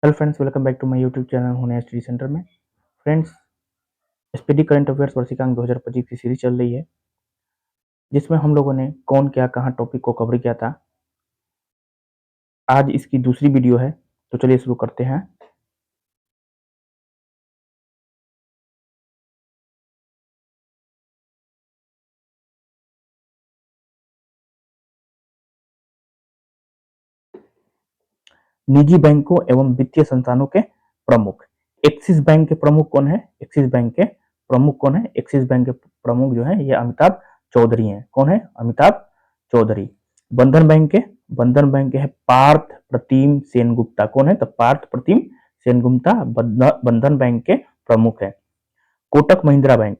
Hello friends, welcome back to my YouTube channel होने study centre में। Friends, SPD current affairs वर्षिकांक 2025 की series चल रही है, जिसमें हम लोगों ने कौन क्या कहाँ टॉपिक को कवर किया था। आज इसकी दूसरी वीडियो है, तो चलिए शुरू करते हैं। निजी बैंकों एवं वित्तीय संस्थानों के प्रमुख। एक्सिस बैंक के प्रमुख कौन है? एक्सिस बैंक के प्रमुख कौन है? एक्सिस बैंक के प्रमुख जो है ये अमिताभ चौधरी हैं। कौन है? अमिताभ चौधरी। बंधन बैंक के है पार्थ प्रतिम सेनगुप्ता। कौन है? तो पार्थ प्रतिम सेनगुप्ता बंधन बैंक के प्रमुख है। कोटक महिंद्रा बैंक।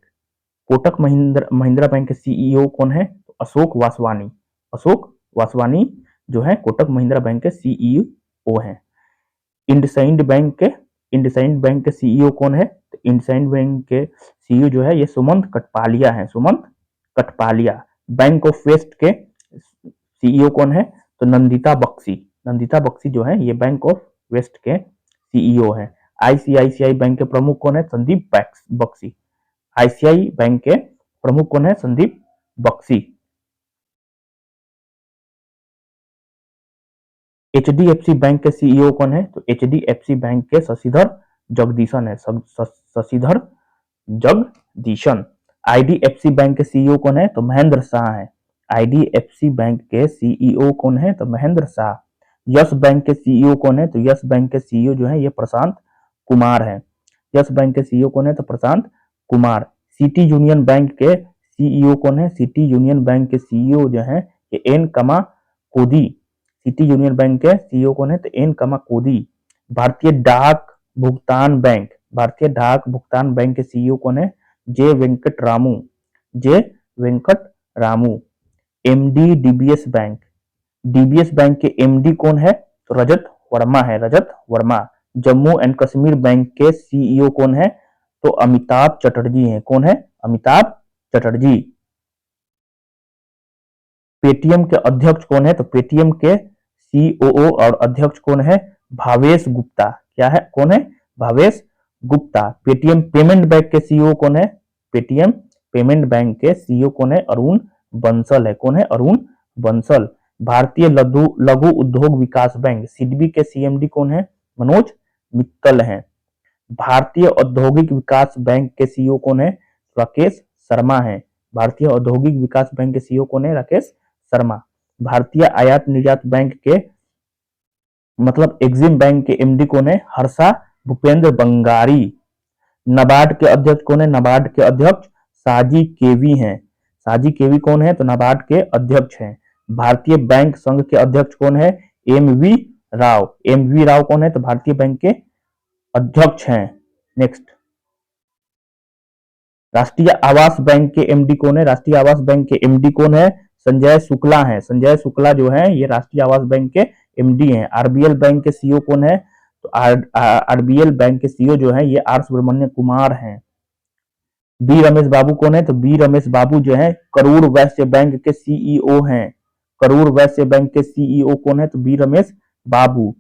महिंद्रा बैंक के सीईओ कौन है? तो अशोक वासवानी। अशोक वासवानी जो है कोटक महिंद्रा बैंक के सीईओ हैं। इंडसइंड बैंक के सीईओ कौन है? तो इंडसइंड बैंक के सीईओ जो है ये सुमंत कटपालिया है। सुमंत कटपालिया। बैंक ऑफ वेस्ट के सीईओ कौन है? तो नंदिता बख्शी। नंदिता बख्शी जो है ये बैंक ऑफ वेस्ट के सीईओ है। आईसीआईसीआई बैंक के प्रमुख कौन है? संदीप बख्शी। आईसीआई बैंक के प्रमुख कौन है? संदीप बख्शी। एचडीएफसी बैंक के सीईओ कौन है? तो एचडीएफसी बैंक के शशिधर जगदीशन है। शशिधर जगदीशन। आईडीएफसी बैंक के सीईओ कौन है? तो महेंद्र शाह है। आईडीएफसी बैंक के सीईओ कौन है? तो महेंद्र शाह। यस बैंक के सीईओ कौन है? तो यस बैंक के सीईओ जो है ये प्रशांत कुमार है। यस बैंक के सीईओ कौन है? तो Prashant Kumar. City union bank के सीईओ कौन है? सिटी यूनियन बैंक के सीईओ जो है ये एन कमा कोदी। सिटी यूनियन बैंक के सीईओ कौन है? तो एन कमा कोदी। भारतीय डाक भुगतान बैंक। भारतीय डाक भुगतान बैंक के सीईओ कौन है? J Venkat Ramu. J Venkat Ramu. MD DBS bank. DBS bank के एमडी कौन है? तो रजत वर्मा है। रजत वर्मा। जम्मू एंड कश्मीर बैंक के सीईओ कौन है? तो अमिताभ चटर्जी हैं। कौन है? अमिताभ चटर्जी। पेटीएम के अध्यक्ष कौन है? तो पेटीएम के सीओओ और अध्यक्ष कौन है? भावेश गुप्ता। क्या है? कौन है? Bhavesh Gupta. Paytm payment bank के सीईओ कौन है? पेटीएम पेमेंट बैंक के सीईओ कौन है? अरुण बंसल है। कौन है? अरुण बंसल। भारतीय लघु लघु उद्योग विकास बैंक सिडबी के सीएमडी कौन है? मनोज मित्तल है। भारतीय औद्योगिक विकास बैंक के सीईओ कौन है? राकेश शर्मा है। भारतीय औद्योगिक विकास बैंक के सीईओ कौन है? राकेश शर्मा। भारतीय आयात निर्यात बैंक के मतलब एग्जिम बैंक के एमडी कौन है? हर्षा भूपेंद्र बंगारी। नाबार्ड के अध्यक्ष कौन है? नाबार्ड के अध्यक्ष साजी केवी हैं। साजी केवी कौन है? तो नाबार्ड के अध्यक्ष हैं। भारतीय बैंक संघ के अध्यक्ष कौन है? M V Rao. M V Rao कौन है? तो भारतीय बैंक के अध्यक्ष हैं। नेक्स्ट, राष्ट्रीय आवास बैंक के एमडी कौन है? राष्ट्रीय आवास बैंक के एमडी कौन है? संजय शुक्ला है। संजय शुक्ला जो है ये राष्ट्रीय आवास बैंक के एमडी हैं। आरबीएल बैंक के सीईओ कौन है? तो आरबीएल बैंक के सीईओ जो है ये आर सुब्रमण्य कुमार हैं। बी रमेश बाबू कौन है? तो बी रमेश बाबू जो है करूर वैश्य बैंक के सीईओ हैं। करूर वैश्य बैंक के सीईओ कौन है? तो बी रमेश बाबू।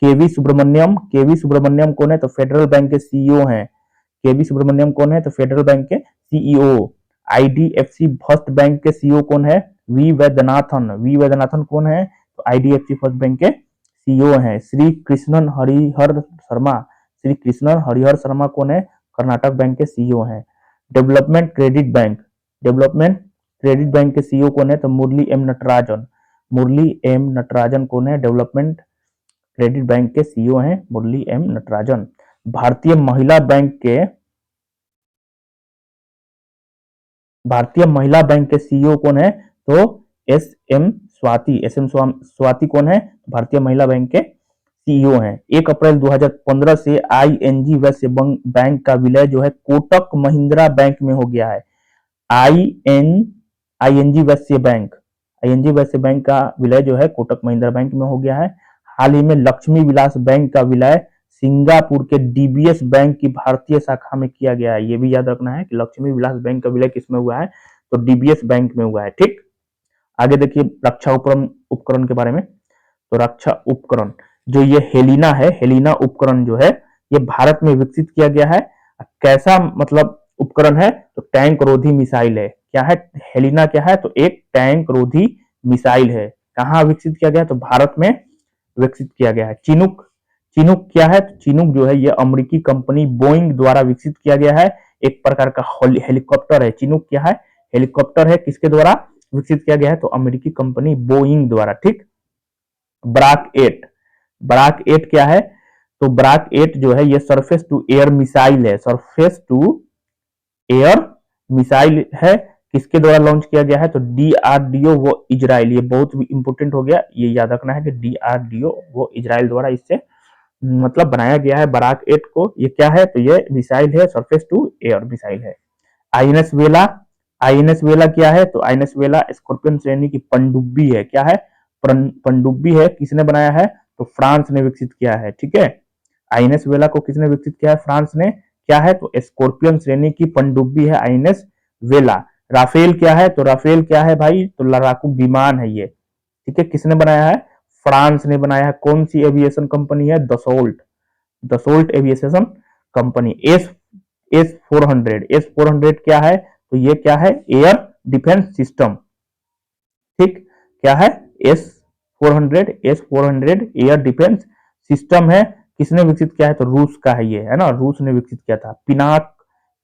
केवी सुब्रमण्यम कौन है? तो फेडरल बैंक के सीईओ हैं। केवी सुब्रमण्यम कौन है? तो फेडरल बैंक के सीईओ। आईडीएफसी फर्स्ट बैंक के सीईओ कौन है? वी वैद्यनाथन। वी वैद्यनाथन कौन है? तो आईडीएफसी फर्स्ट बैंक के सीईओ हैं। श्री कृष्णन हरिहर शर्मा। श्री कृष्णन हरिहर शर्मा कौन है? कर्नाटक बैंक के सीईओ हैं। Development credit bank. Development credit bank के सीईओ कौन है? तो मुरली एम नटराजन। मुरली एम नटराजन कौन है? डेवलपमेंट क्रेडिट बैंक के सीईओ हैं मुरली एम नटराजन। भारतीय महिला बैंक के सीईओ कौन है? तो S M Swati. S M Swati कौन है? भारतीय महिला बैंक के सीईओ हैं। 1 अप्रैल 2015 से आईएनजी वैश्य बैंक का विलय जो है कोटक महिंद्रा बैंक में हो गया है। आईएनजी वैश्य बैंक का विलय जो है कोटक महिंद्रा बैंक में हो गया है। हाल ही में लक्ष्मी विलास बैंक का विलय सिंगापुर के डीबीएस बैंक की भारतीय शाखा में किया गया है। ये भी याद रखना है कि लक्ष्मी विलास बैंक का विलय किसमें हुआ है? तो डीबीएस बैंक में हुआ है। ठीक, आगे देखिए रक्षा उपकरण के बारे में। तो रक्षा उपकरण जो ये हेलिना है, हेलिना उपकरण जो है ये भारत में विकसित किया गया है। कैसा मतलब उपकरण है, तो टैंक रोधी मिसाइल है। क्या है हेलिना, क्या है तो एक टैंक रोधी मिसाइल है। कहाँ विकसित किया गया, तो भारत में विकसित किया गया है। चिनूक, चिनूक क्या है, तो चिनूक जो है ये अमेरिकी कंपनी बोइंग द्वारा विकसित किया गया है, एक प्रकार का हेलीकॉप्टर है। चिनूक क्या है, हेलीकॉप्टर है, किसके द्वारा विकसित किया गया है, तो अमेरिकी कंपनी बोइंग द्वारा। ठीक। ब्राक 8, ब्राक 8 क्या है, तो ब्राक 8 जो है ये सरफेस टू एयर मिसाइल है, सरफेस टू एयर मिसाइल है। किसके द्वारा लॉन्च किया गया है, तो डीआरडीओ वो इजराइल। ये बहुत इंपोर्टेंट हो गया, ये याद रखना है कि डीआरडीओ वो इजराइल द्वारा इससे मतलब बनाया गया है बराक 8 को। ये क्या है, तो ये मिसाइल है, सरफेस टू एयर मिसाइल है। आईएनएस वेला, आईएनएस वेला क्या है, तो आईएनएस वेला स्कॉर्पियन श्रेणी की पनडुब्बी है। क्या है, पनडुब्बी है। किसने बनाया है, तो फ्रांस ने विकसित किया है। ठीक है, आईएनएस वेला को किसने विकसित किया है, फ्रांस ने। क्या है, तो स्कॉर्पियन श्रेणी की पनडुब्बी है आईएनएस वेला। राफेल क्या है, तो राफेल क्या है भाई, तो लड़ाकू विमान है ये। ठीक है, किसने बनाया है, फ्रांस ने बनाया है। कौन सी एविएशन कंपनी है, दसोल्ट, दसोल्ट एविएशन कंपनी। एस 400 क्या है, तो ये क्या है, एयर डिफेंस सिस्टम। ठीक, क्या है, एस 400 एयर डिफेंस सिस्टम है। किसने विकसित किया है, तो रूस का है ये, है ना, रूस ने विकसित किया था। पिनाक,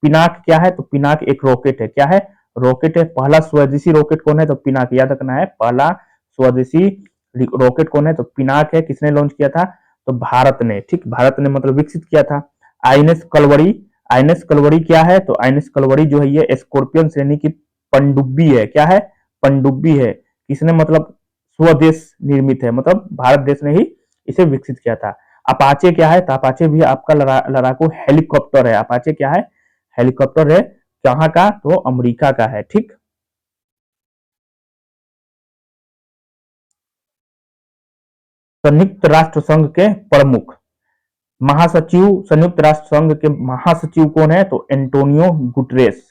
पिनाक क्या है, तो पिनाक एक रॉकेट है। क्या है, रॉकेट है। पहला स्वदेशी रॉकेट कौन है, तो पिनाक, याद रखना है, पहला स्वदेशी रॉकेट कौन है, तो पिनाक है। किसने लॉन्च किया था, तो भारत ने। ठीक, भारत ने मतलब विकसित किया था। आईएनएस कलवरी, आईएनएस कलवरी क्या है, तो आईएनएस कलवरी जो है ये स्कॉर्पियन श्रेणी की पनडुब्बी है। क्या है, पनडुब्बी है। किसने मतलब स्वदेश निर्मित है, मतलब भारत देश ने ही इसे विकसित किया था। अपाचे क्या है, तो अपाचे भी आपका लड़ाकू हेलीकॉप्टर है। अपाचे क्या है, हेलीकॉप्टर है। कहाँ का, तो अमेरिका का है। ठीक, संयुक्त राष्ट्र संघ के प्रमुख महासचिव, संयुक्त राष्ट्र संघ के महासचिव कौन है, तो एंटोनियो गुटरेस,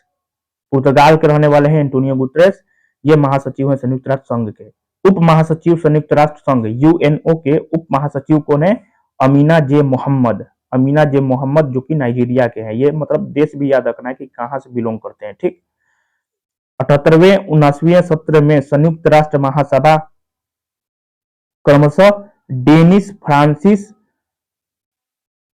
पुर्तगाल के रहने वाले हैं एंटोनियो गुटरेस। ये महासचिव है संयुक्त राष्ट्र संघ के। उप महासचिव संयुक्त राष्ट्र संघ यूएनओ के उप महासचिव कौन है, अमीना जे मोहम्मद, अमीना जे मोहम्मद जो कि नाइजीरिया के हैं। ये मतलब देश भी याद रखना है कि कहां से बिलोंग करते हैं। ठीक, 78वें 79वें सत्र में संयुक्त राष्ट्र महासभा क्रमशः डेनिस फ्रांसिस,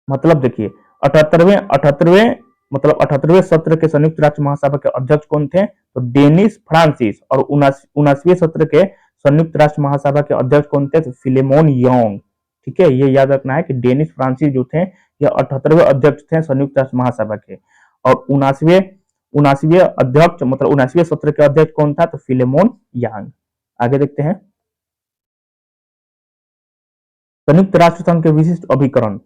मतलब देखिए 78वें मतलब 78वें सत्र के संयुक्त राष्ट्र महासभा के अध्यक्ष कौन थे, तो डेनिस फ्रांसिस। और 79वें सत्र के संयुक्त राष्ट्र महासभा के अध्यक्ष कौन थे, तो फिलेमोन योंग। ठीक है, ये याद रखना है कि डेनिस फ्रांसिस जो थे ये 78वें अध्यक्ष थे संयुक्त राष्ट्र महासभा के। और 79वें अध्यक्ष मतलब 79वें सत्र के अध्यक्ष कौन था, तो फिलेमोन यांग। आगे देखते हैं, संयुक्त राष्ट्र संघ के विशिष्ट अभिकरण।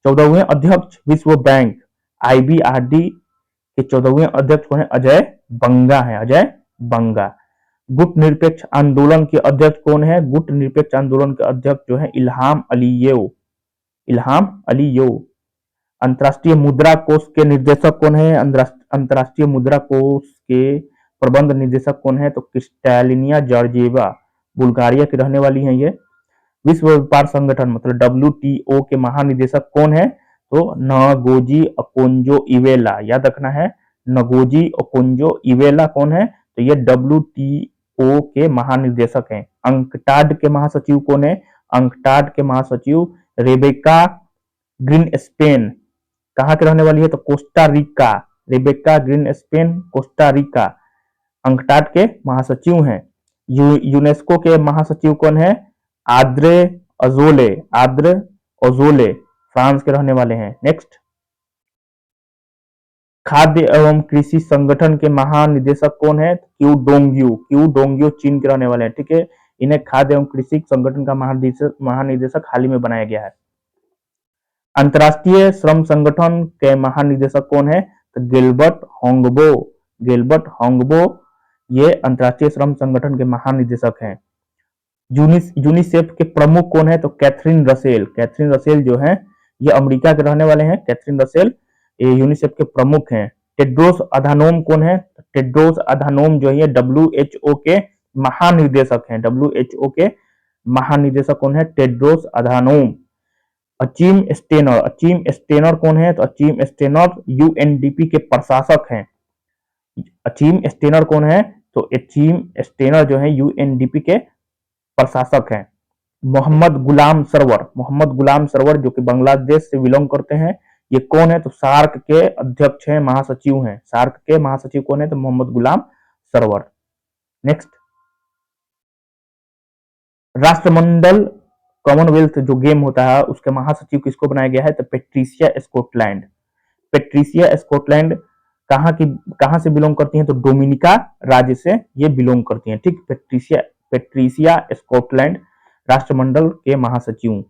14वें अध्यक्ष विश्व बैंक आईबीआरडी के 14वें अध्यक्ष कौन है, अजय बंगा है, अजय बंगा। गुट निरपेक्ष आंदोलन के अध्यक्ष कौन है, गुट निरपेक्ष आंदोलन के अध्यक्ष जो है इल्हाम अलीयेव, इल्हाम अलीयेव। अंतर्राष्ट्रीय मुद्रा कोष के निर्देशक कौन है, अंतर्राष्ट्रीय मुद्रा कोष के प्रबंध निदेशक कौन है, तो क्रिस्टैलिना जॉर्जिएवा, बुल्गारिया की रहने वाली है ये। विश्व व्यापार संगठन मतलब डब्ल्यूटीओ के महानिदेशक कौन है, तो नगोजी ओकोंजो इवेला, याद रखना है, नगोजी ओकोंजो इवेला कौन है, तो ये डब्ल्यूटीओ के महानिदेशक हैं। अंकटाड के महासचिव कौन है, अंकटाड के महासचिव रेबेका ग्रीन स्पेन, कहाँ के रहने वाली है, तो Costa Rica, Rebecca green Spain Costa Rica UNCTAD के महासचिव हैं। यूनेस्को के महासचिव कौन है, आद्रे अजोले, आद्रे अजोले फ्रांस के रहने वाले हैं। नेक्स्ट, खाद्य एवं कृषि संगठन के महानिदेशक कौन है, क्यू डोंग्यू, क्यू डोंग्यू चीन के रहने वाले हैं। ठीक है, इन्हें खाद्य एवं कृषि संगठन का महानिदेशक हाल ही में बनाया गया है। अंतर्राष्ट्रीय श्रम संगठन के महानिदेशक कौन है, तो गिलबर्ट होंगबो, गिलबर्ट होंगबो ये अंतर्राष्ट्रीय श्रम संगठन के महानिदेशक हैं। यूनिसेफ के प्रमुख कौन है, तो कैथरीन रसेल, कैथरीन रसेल जो है ये अमेरिका के रहने वाले हैं। कैथरीन रसेल ये यूनिसेफ के प्रमुख हैं। टेड्रोस अधानोम कौन है, टेड्रोस अधानोम जो है डब्ल्यूएचओ के महानिदेशक हैं। डब्ल्यूएचओ के महानिदेशक कौन है, टेड्रोस अधानोम। अचीम स्टेनर कौन है? तो अचीम स्टेनर यूएनडीपी के प्रशासक हैं। अचीम स्टेनर कौन है? तो अचीम स्टेनर जो है यूएनडीपी के प्रशासक हैं। मोहम्मद गुलाम सरवर जो कि बांग्लादेश से बिलोंग करते हैं, ये कौन है? तो सार्क के अध्यक्ष हैं, महासचिव हैं। सार्क के महासचिव कौन है? तो मोहम्मद गुलाम सरवर। नेक्स्ट, राष्ट्रमंडल कॉमनवेल्थ जो गेम होता है उसके महासचिव किसको बनाया गया है? तो पेट्रिशिया स्कॉटलैंड। पेट्रिशिया स्कॉटलैंड कहां से बिलोंग करती हैं? तो डोमिनिका राज्य से ये बिलोंग करती हैं। ठीक, पेट्रिशिया स्कॉटलैंड राष्ट्रमंडल के महासचिव।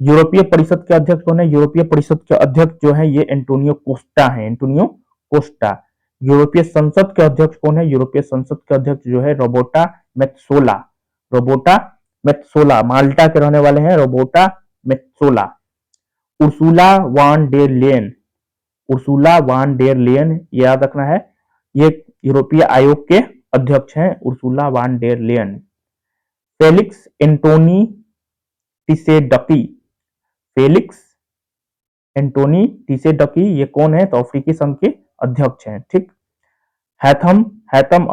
यूरोपीय परिषद के अध्यक्ष कौन है? यूरोपीय परिषद के अध्यक्ष जो है ये एंटोनियो कोस्टा है। Antonio Costa. यूरोपीय संसद के अध्यक्ष कौन है? यूरोपीय संसद के अध्यक्ष जो है रोबर्टा मेत्सोला। रोबर्टा मेत्सोला माल्टा के रहने वाले हैं, Roberta Metsola. Ursula von der Leyen. Ursula von der Leyen याद रखना है, ये यूरोपीय आयोग के अध्यक्ष हैं, Ursula von der Leyen. Felix Antoine Tshisekedi. Felix Antoine Tshisekedi ये कौन है? तो अफ्रीकी संघ के अध्यक्ष हैं। ठीक, हैथम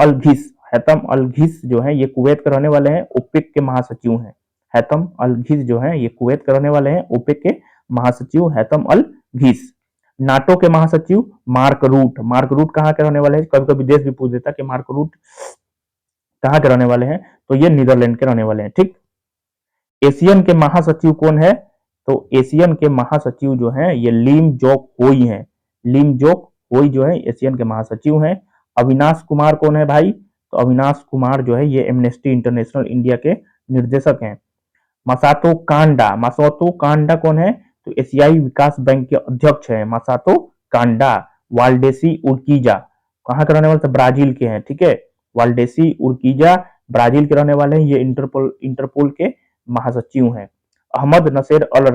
अल घिस जो है ये कुवैत के रहने वाले हैं, ओपेक के महासचिव हैं। हैथम अल घिस जो है ये कुवैत के रहने वाले हैं, ओपेक के महासचिव हैथम अल घिस। नाटो के महासचिव मार्क रूट कहाँ के रहने वाले हैं? कभी कभी देश भी पूछ देता कि मार्क रूट कहाँ के रहने वाले हैं? तो ये नीदरलैंड के रहने वाले हैं। ठीक, एशियन के महासचिव कौन है? तो एशियन के महासचिव जो हैं ये लीम जोक होई हैं। लीम जोक होई जो है एशियन के महासचिव हैं। अविनाश कुमार कौन है भाई? तो अविनाश कुमार जो है ये एमनेस्टी इंटरनेशनल इंडिया के निर्देशक हैं। मसातो कांडा कौन है? तो एशियाई विकास बैंक के अध्यक्ष हैं मसातो कांडा। वाल्डेसी उर्कीजा कहाँ के रहने वाले? तो ब्राजील के हैं। ठीक है, वाल्डेसी उर्कीजा ब्राजील के रहने वाले हैं, ये इंटरपोल के महासचिव हैं। अहमद नसेर अल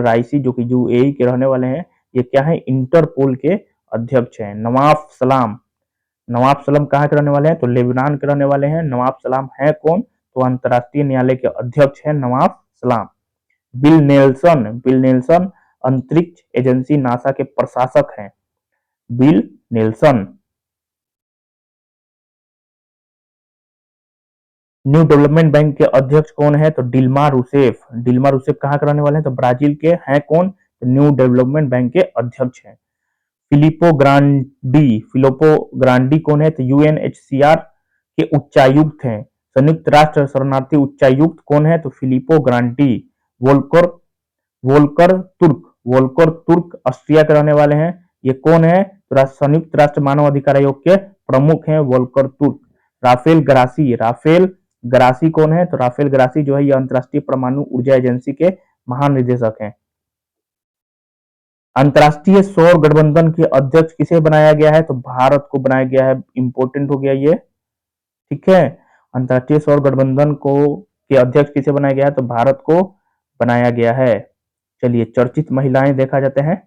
राइसी जो कि यूएई के रहने वाले हैं, ये क्या है? इंटरपोल के अध्यक्ष हैं। नवाफ सलाम कहाँ के रहने वाले हैं? तो लेबनान के रहने वाले हैं। नवाफ सलाम है कौन? तो अंतरराष्ट्रीय न्यायालय के अध्यक्ष हैं नवाफ सलाम। बिल नेल्सन अंतरिक्ष एजेंसी नासा के प्रशासक हैं। Bill Nelson. New development bank के अध्यक्ष कौन है? तो डिल्मा रूसेफ कहाँ के रहने वाले हैं? तो ब्राजील के हैं कौन? तो न्यू डेवलपमेंट बैंक के अध्यक्ष हैं। फिलिपो ग्रांडी कौन है? तो यूएनएचसीआर के उच्चायुक्त हैं। संयुक्त राष्ट्र शरणार्थी उच्चायुक्त कौन है? तो फिलिपो ग्रांडी। वोल्कर तुर्क ऑस्ट्रिया के रहने वाले हैं, ये कौन है? तो संयुक्त राष्ट्र मानव अधिकार आयोग के प्रमुख हैं वोल्कर तुर्क। राफेल ग्रासी कौन है? तो राफेल ग्रासी जो है ये अंतरराष्ट्रीय परमाणु ऊर्जा एजेंसी के महानिदेशक हैं। अंतरराष्ट्रीय सौर गठबंधन के अध्यक्ष किसे बनाया गया है? तो भारत को बनाया गया है। इंपोर्टेंट हो गया ये। ठीक है, अंतरराष्ट्रीय सौर गठबंधन को के अध्यक्ष किसे बनाया गया है? तो भारत को बनाया गया है। चलिए चर्चित महिलाएं देखा जाते हैं।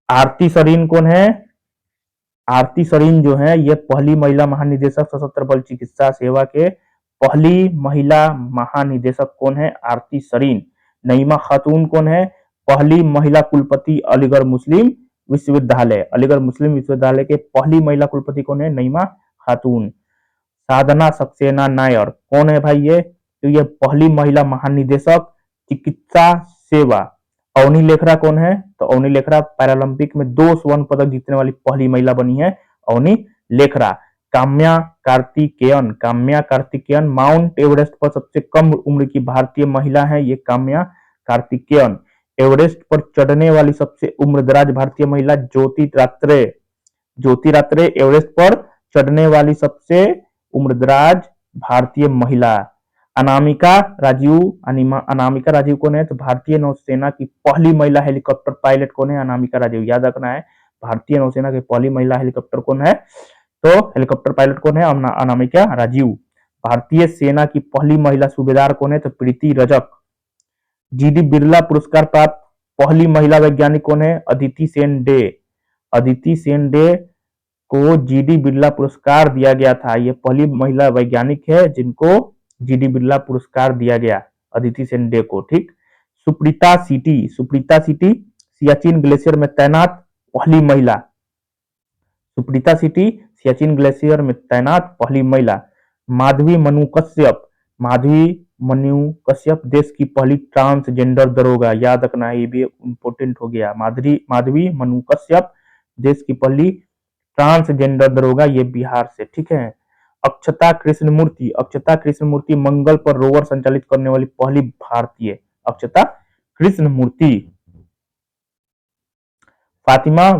आरती सरीन कौन है? आरती सरीन जो है ये पहली महिला महानिदेशक सशस्त्र बल चिकित्सा सेवा के पहली महिला महानिदेशक कौन है? आरती सरीन। नईमा खातून कौन है? पहली महिला कुलपति अलीगढ़ मुस्लिम विश्वविद्यालय के पहली महिला कुलपति कौन है? नईमा खातून। साधना सक्सेना नायर कौन है भाई ये? तो ये पहली महिला महानिदेशक चिकित्सा सेवा। अवनी लेखरा कौन है? तो अवनी लेखरा पैरालंपिक में 2 स्वर्ण पदक जीतने वाली पहली महिला बनी है अवनी लेखरा। काम्या कार्तिकेयन माउंट एवरेस्ट पर सबसे कम उम्र की भारतीय महिला है ये काम्या कार्तिकेयन। एवरेस्ट पर चढ़ने वाली सबसे उम्रदराज भारतीय महिला ज्योति रात्रे एवरेस्ट पर चढ़ने वाली सबसे उम्रदराज भारतीय महिला। अनामिका राजीव कौन है? तो भारतीय नौसेना की पहली महिला हेलीकॉप्टर पायलट कौन है? अनामिका राजीव। याद रखना है, भारतीय नौसेना की पहली महिला हेलीकॉप्टर कौन है? तो हेलीकॉप्टर पायलट कौन है? अनामिका राजीव। भारतीय सेना की पहली महिला सूबेदार कौन है? तो प्रीति रजक। जीडी बिरला पुरस्कार प्राप्त पहली महिला वैज्ञानिक कौन है? अदिति सेन डे को जीडी बिरला पुरस्कार दिया गया था। ये पहली महिला वैज्ञानिक है जिनको जीडी बिरला पुरस्कार दिया गया, अदिति सेन को, ठीक। सुप्रीता सिटी सियाचिन ग्लेशियर में तैनात पहली महिला। सुप्रीता सिटी सियाचिन ग्लेशियर में तैनात पहली महिला। माधवी मनु कश्यप देश की पहली ट्रांसजेंडर दरोगा, याद रखना है, ये भी इंपोर्टेंट हो गया। माधवी मनु कश्यप देश की पहली ट्रांसजेंडर दरोगा, ये बिहार से, ठीक है। अक्षता कृष्णमूर्ति मंगल पर रोवर संचालित करने वाली पहली भारतीय। अक्षता कृष्णमूर्ति। फातिमा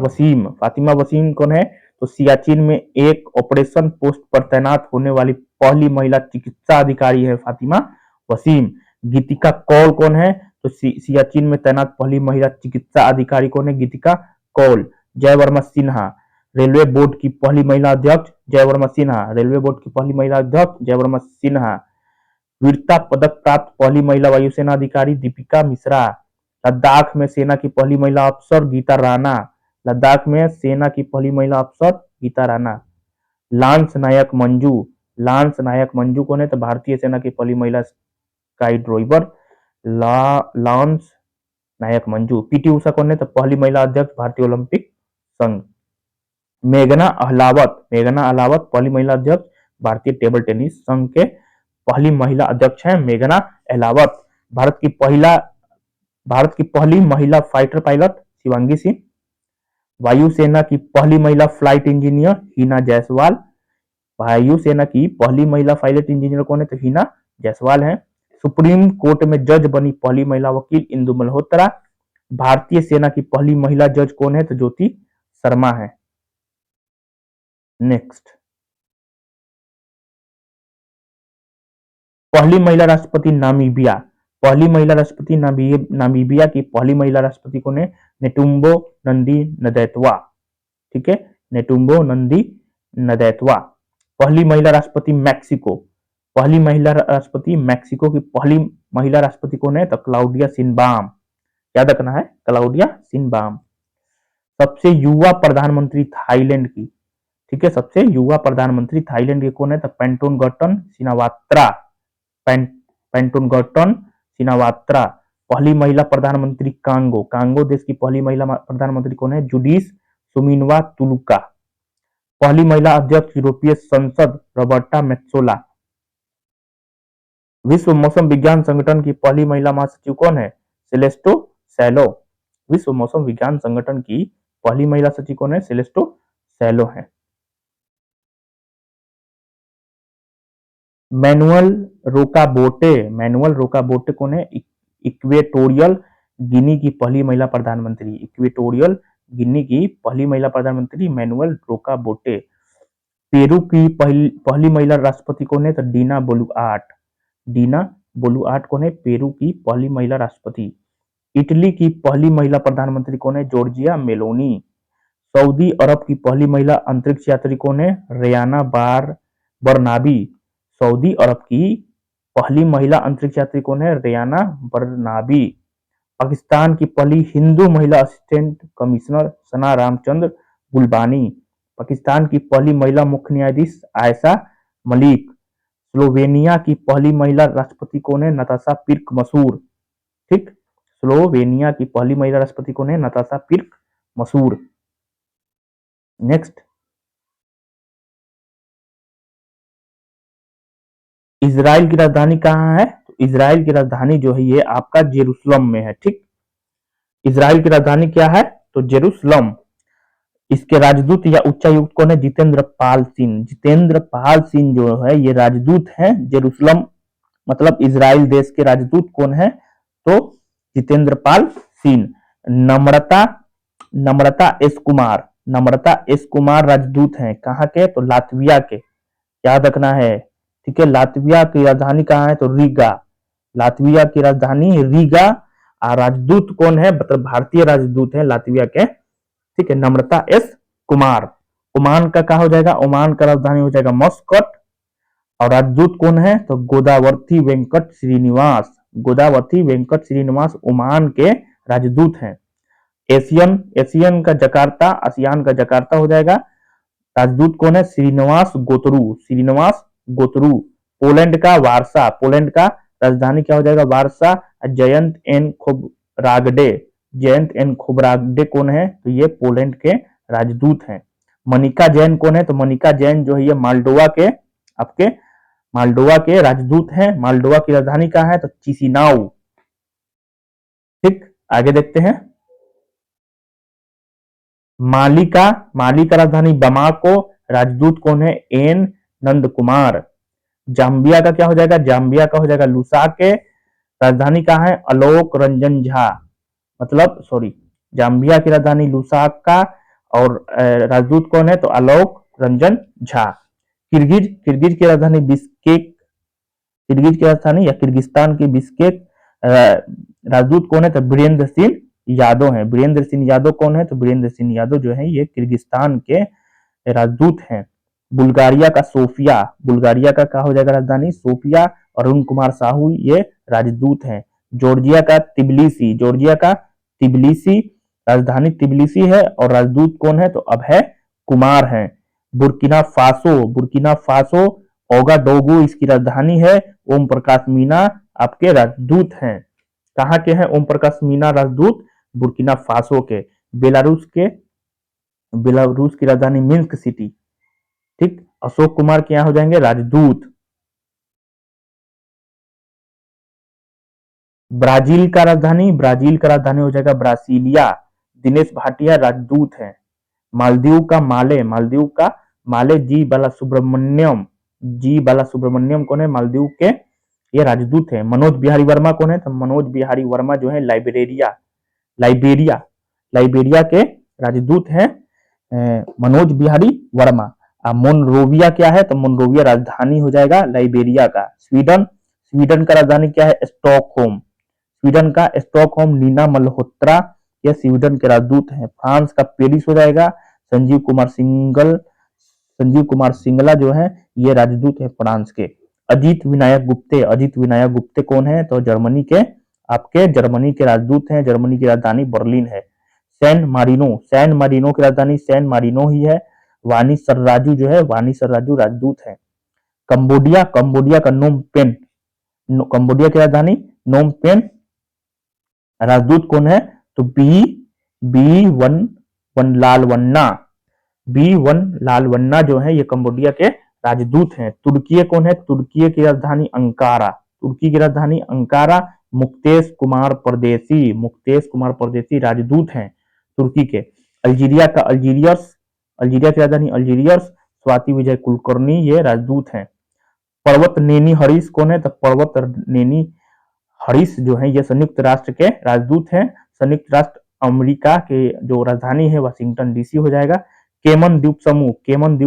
वसीम कौन है? तो सियाचिन में एक ऑपरेशन पोस्ट पर तैनात होने वाली पहली महिला चिकित्सा अधिकारी है फातिमा वसीम। गीतिका कौल कौन है? तो सियाचिन में तैनात पहली महिला चिकित्सा अधिकारी कौन है? गीतिका कौल। जयवर्मा सिन्हा रेलवे बोर्ड की पहली महिला अध्यक्ष, जयवर्मा सिन्हा। वीरता पदक प्राप्त पहली महिला वायुसेना अधिकारी दीपिका मिश्रा। लद्दाख में सेना की पहली महिला अफसर गीता राणा। लांस नायक मंजू कौन है? तो भारतीय सेना की पहली महिला स्काई ड्राइवर लांस नायक मंजू। पीटी उषा कौन है? तो पहली महिला अध्यक्ष भारतीय ओलंपिक संघ। मेघना अहलावत पहली महिला अध्यक्ष भारतीय टेबल टेनिस संघ के पहली महिला अध्यक्ष हैं मेघना अहलावत। भारत की पहली महिला फाइटर पायलट शिवांगी सिंह। वायुसेना की पहली महिला फ्लाइट इंजीनियर हिना जायसवाल। वायुसेना की पहली महिला पायलट इंजीनियर कौन है? तो हिना जायसवाल है। सुप्रीम कोर्ट में जज बनी पहली महिला वकील इंदु मल्होत्रा। भारतीय सेना की पहली महिला जज कौन है? तो ज्योति शर्मा है। नेक्स्ट, पहली महिला राष्ट्रपति नामीबिया। नामीबिया की पहली महिला राष्ट्रपति कौन है? नेटुम्बो नंदी नदैतवा, ठीक है, नेटुम्बो नंदी नदैतवा। पहली महिला राष्ट्रपति मैक्सिको की पहली महिला राष्ट्रपति कौन है? तो क्लाउडिया शिनबाम, याद रखना है, क्लाउडिया शिनबाम। सबसे युवा प्रधानमंत्री थाईलैंड की, ठीक है, सबसे युवा प्रधानमंत्री थाईलैंड के कौन है? तो पेंटोनगर्टन सिनावात्रा। पहली महिला प्रधानमंत्री कांगो देश की पहली महिला प्रधानमंत्री कौन है? जुडिस सुमिनवा तुलुका। पहली महिला अध्यक्ष यूरोपीय संसद रॉबर्टा मेत्सोला। विश्व मौसम विज्ञान संगठन की पहली महिला महासचिव कौन है? सेलेस्टो सैलो। विश्व मौसम विज्ञान संगठन की पहली महिला सचिव कौन है? सेलेस्टो सैलो है। मैनुअल रोकाबोटे कौन है? इक्वेटोरियल गिनी की पहली महिला प्रधानमंत्री मैनुअल रोकाबोटे। पेरू की पहली महिला राष्ट्रपति कौन है? तो डीना बोलुआर्ट कौन है? पेरू की पहली महिला राष्ट्रपति। इटली की पहली महिला प्रधानमंत्री कौन है? Giorgia Meloni. सऊदी अरब की पहली महिला अंतरिक्ष यात्री कौन है? रेयाना बरनाबी। सऊदी अरब की पहली महिला अंतरिक्ष यात्री कौन है? रेयाना बरनाबी। पाकिस्तान की पहली हिंदू महिला असिस्टेंट कमिश्नर सना रामचंद्र गुलबानी। पाकिस्तान की पहली महिला मुख्य न्यायाधीश आयशा मलिक। स्लोवेनिया की पहली महिला राष्ट्रपति कौन है? नताशा पिर्क मसूर, ठीक, स्लोवेनिया की पहली महिला राष्ट्रपति कौन है? नताशा पिर्क मसूर। नेक्स्ट, इजराइल की राजधानी कहाँ है? तो इजराइल की राजधानी जो है ये आपका जेरूसलम में है, ठीक। इजराइल की राजधानी क्या है? तो जेरूसलम। इसके राजदूत या उच्चायुक्त कौन है? जितेंद्र पाल सिंह जो है ये राजदूत हैं जेरूसलम, मतलब इजराइल देश के राजदूत कौन है? तो जितेंद्र पाल सिंह। नम्रता एस कुमार राजदूत हैं, कहाँ के? तो लातविया के, याद रखना है, ठीक है। लातविया की राजधानी कहाँ है? तो रीगा। लातविया की राजधानी रीगा। और राजदूत कौन है? मतलब भारतीय राजदूत है लातविया के, ठीक है, नम्रता एस कुमार। ओमान का क्या हो जाएगा? ओमान का राजधानी हो जाएगा मस्कट। और राजदूत कौन है? तो गोदावर्थी वेंकट श्रीनिवास ओमान के राजदूत हैं। आसियान का जकार्ता हो जाएगा। राजदूत कौन है? श्रीनिवास गोतरू। पोलैंड का राजधानी क्या हो जाएगा, वारसा। जयंत एन खोब्रागडे कौन है, तो ये पोलैंड के राजदूत हैं। मनिका जैन कौन है, तो मनिका जैन जो है ये मालडोवा के राजदूत हैं। मालडोवा की राजधानी कहाँ है, तो चिसिनाउ। ठीक, आगे देखते हैं। माली का राजधानी बमाको, राजदूत कौन है, एन नंद कुमार। जाम्बिया का क्या हो जाएगा, जाम्बिया का हो जाएगा लुसाके, राजधानी कहाँ है, अलोक रंजन झा। मतलब सॉरी, जाम्बिया की राजधानी लुसाका और राजदूत कौन है, तो आलोक रंजन झा। किर्गिज की राजधानी बिस्केक, किर्गिज की राजधानी या किर्गिस्तान की बिस्केक, राजदूत कौन है, तो वीरेंद्र सिंह यादव है। वीरेंद्र सिंह यादव कौन है, तो वीरेंद्र सिंह यादव जो है ये किर्गिस्तान के राजदूत हैं। बुल्गारिया का सोफिया, बुल्गारिया का क्या हो जाएगा राजधानी, सोफिया। अरुण कुमार साहू ये राजदूत हैं। जॉर्जिया का तिबिलिसी, राजधानी तिबिलिसी है और राजदूत कौन है, तो अभय कुमार है। बुर्किना फासो ओगाडोगु इसकी राजधानी है। ओम प्रकाश मीना आपके राजदूत हैं। कहाँ के हैं ओम प्रकाश मीना राजदूत, बुर्किना फासो के। बेलारूस की राजधानी मिन्स्क सिटी। ठीक, अशोक कुमार के यहाँ हो जाएंगे राजदूत। ब्राजील का राजधानी हो जाएगा ब्रासीलिया, दिनेश भाटिया राजदूत है। मालदीव का माले जी बाला सुब्रमण्यम कौन है, मालदीव के ये राजदूत है। मनोज बिहारी वर्मा कौन है, तो मनोज बिहारी वर्मा जो है लाइबेरिया के राजदूत हैं मनोज बिहारी वर्मा। मोनरोविया क्या है, तो मोनरोविया राजधानी हो जाएगा लाइबेरिया का। स्वीडन का राजधानी क्या है, स्टॉकहोम नीना मल्होत्रा ये स्वीडन के राजदूत हैं। फ्रांस का पेरिस हो जाएगा। संजीव कुमार सिंगला जो है ये राजदूत है फ्रांस के। अजीत विनायक गुप्ते कौन है, तो जर्मनी के राजदूत हैं। जर्मनी की राजधानी बर्लिन है। सैन मारिनो की राजधानी सैन मारिनो ही है। वानी सरराजू राजदूत है। कंबोडिया का कंबोडिया की राजधानी नोम पेन, राजदूत कौन है, तो बी वन लालवन्ना जो है ये कंबोडिया के राजदूत हैं। तुर्की कौन है, तुर्की की राजधानी अंकारा। मुक्तेश कुमार परदेसी राजदूत हैं तुर्की के। अल्जीरिया की राजधानी अल्जीरियस, स्वाति विजय कुलकर्णी ये राजदूत हैं। पर्वत नेनी हरीश कौन है, तो पर्वत नेनी हरीश जो है ये संयुक्त राष्ट्र के राजदूत हैं। संयुक्त राष्ट्र अमेरिका के जो राजधानी है वाशिंगटन डीसी हो जाएगा। केमन द्वीप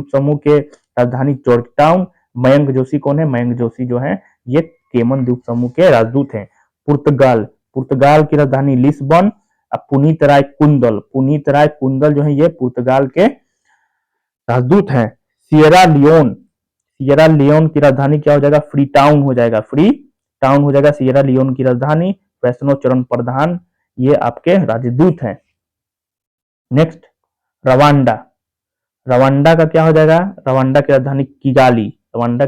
समूह के राजधानी जॉर्ज टाउन। मयंक जोशी कौन है, मयंक जोशी जो है ये केमन द्वीप समूह के राजदूत हैं। पुर्तगाल की राजधानी लिस्बन। पुनीत राय कुंदल जो है ये पुर्तगाल के राजदूत हैं। सियरा लियोन की राजधानी क्या हो जाएगा, फ्री टाउन हो जाएगा सियरा लियोन की राजधानी। वैष्णव चरण प्रधान ये आपके राजदूत हैं। नेक्स्ट रवांडा का क्या हो जाएगा, रवांडा की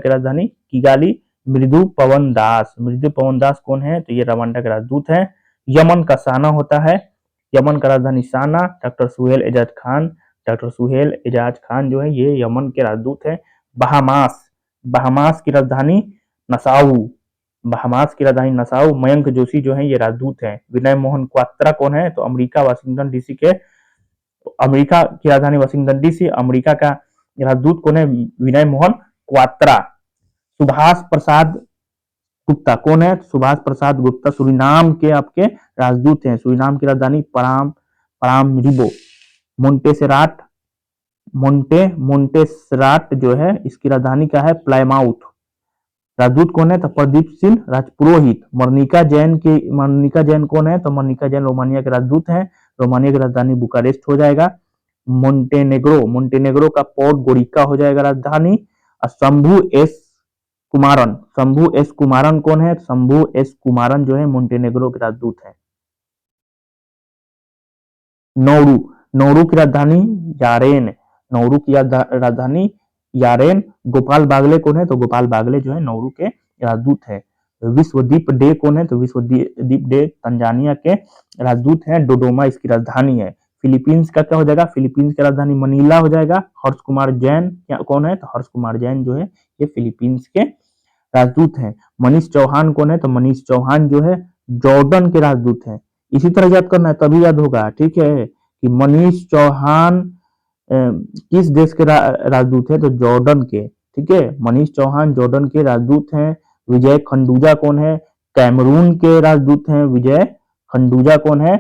राजधानी किगाली। मृदु पवन दास कौन है, तो ये रवांडा के राजदूत हैं। यमन का साना होता है, यमन का राजधानी साना। डॉक्टर सुहेल एजाज खान जो है ये यमन के राजदूत हैं। बहामास की राजधानी नसाउ। मयंक जोशी जो है ये राजदूत हैं। विनय मोहन क्वात्रा कौन है, तो अमेरिका की राजधानी वाशिंगटन डीसी। अमेरिका का राजदूत कौन है, विनय मोहन क्वात्रा। सुभाष प्रसाद गुप्ता कौन है, सुभाष प्रसाद गुप्ता सुरीनाम के आपके राजदूत हैं। सुरीनाम की राजधानी परामरिबो। मोन्टेसराट जो है इसकी राजधानी क्या है, प्लायमाउथ। राजदूत कौन है, तो प्रदीप सिंह राजपुरोहित। मर्निका जैन कौन है, तो मर्निका जैन रोमानिया के राजदूत हैं। रोमानिया की राजधानी बुकारेस्ट हो जाएगा। मोन्टेनेग्रो का पोर्ट गोरिका हो जाएगा राजधानी। शंभू एस कुमारन कौन है, शंभू एस कुमारन जो है मोन्टेनेग्रो के राजदूत हैं। नौरू की राजधानी यारेन। गोपाल बागले कौन है, तो गोपाल बागले जो है नौरू के राजदूत है। विश्वदीप डे कौन है? तो विश्वदीप डे तंजानिया के राजदूत हैं, डोडोमा इसकी राजधानी है। फिलीपींस का क्या हो जाएगा? फिलीपींस की राजधानी मनीला हो जाएगा। हर्ष कुमार जैन क्या कौन है? तो हर्ष कुमार जैन जो है ये फिलीपींस के राजदूत हैं। मनीष चौहान कौन है? तो मनीष चौहान जो है जॉर्डन के राजदूत हैं। इसी तरह याद करना है तभी याद होगा, ठीक है, कि मनीष चौहान किस देश के राजदूत है? तो जॉर्डन के, ठीक है, मनीष चौहान जॉर्डन के राजदूत हैं। विजय खंडूजा कौन है? कैमरून के राजदूत हैं। विजय खंडूजा कौन है?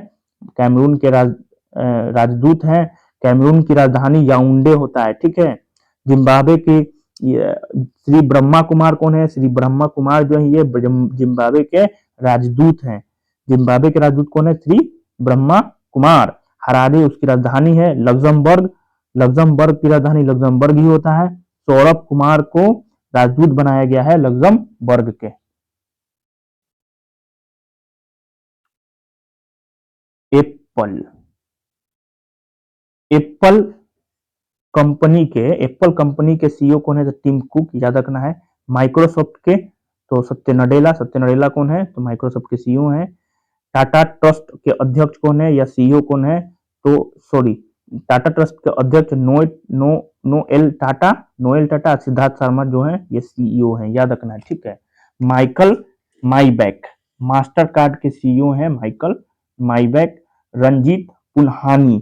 कैमरून के राजदूत हैं। कैमरून की राजधानी याउंडे होता है, ठीक है। जिम्बाब्वे के श्री ब्रह्मा कुमार कौन है? श्री ब्रह्मा कुमार जो है ये जिम्बाब्वे के राजदूत हैं। जिम्बाब्वे के राजदूत कौन है? श्री ब्रह्मा कुमार। हरारे उसकी राजधानी है। लग्जमबर्ग, लग्जमबर्ग की राजधानी लग्जमबर्ग ही होता है। सौरभ कुमार को राजदूत बनाया गया है लग्जमबर्ग के। एप्पल, एप्पल एप्पल कंपनी के सीईओ कौन है? तो टिम कुक, याद रखना है। माइक्रोसॉफ्ट के तो सत्य नडेला कौन है? तो माइक्रोसॉफ्ट के सीईओ हैं। टाटा ट्रस्ट के अध्यक्ष कौन है या सीईओ कौन है? तो सॉरी, टाटा ट्रस्ट के अध्यक्ष नोएल टाटा, सिद्धार्थ शर्मा जो है ये सीईओ है, याद रखना है, ठीक है। माइकल माईबैक, मास्टर कार्ड के सीईओ हैं माइकल माईबैक। रंजीत पुन्हानी,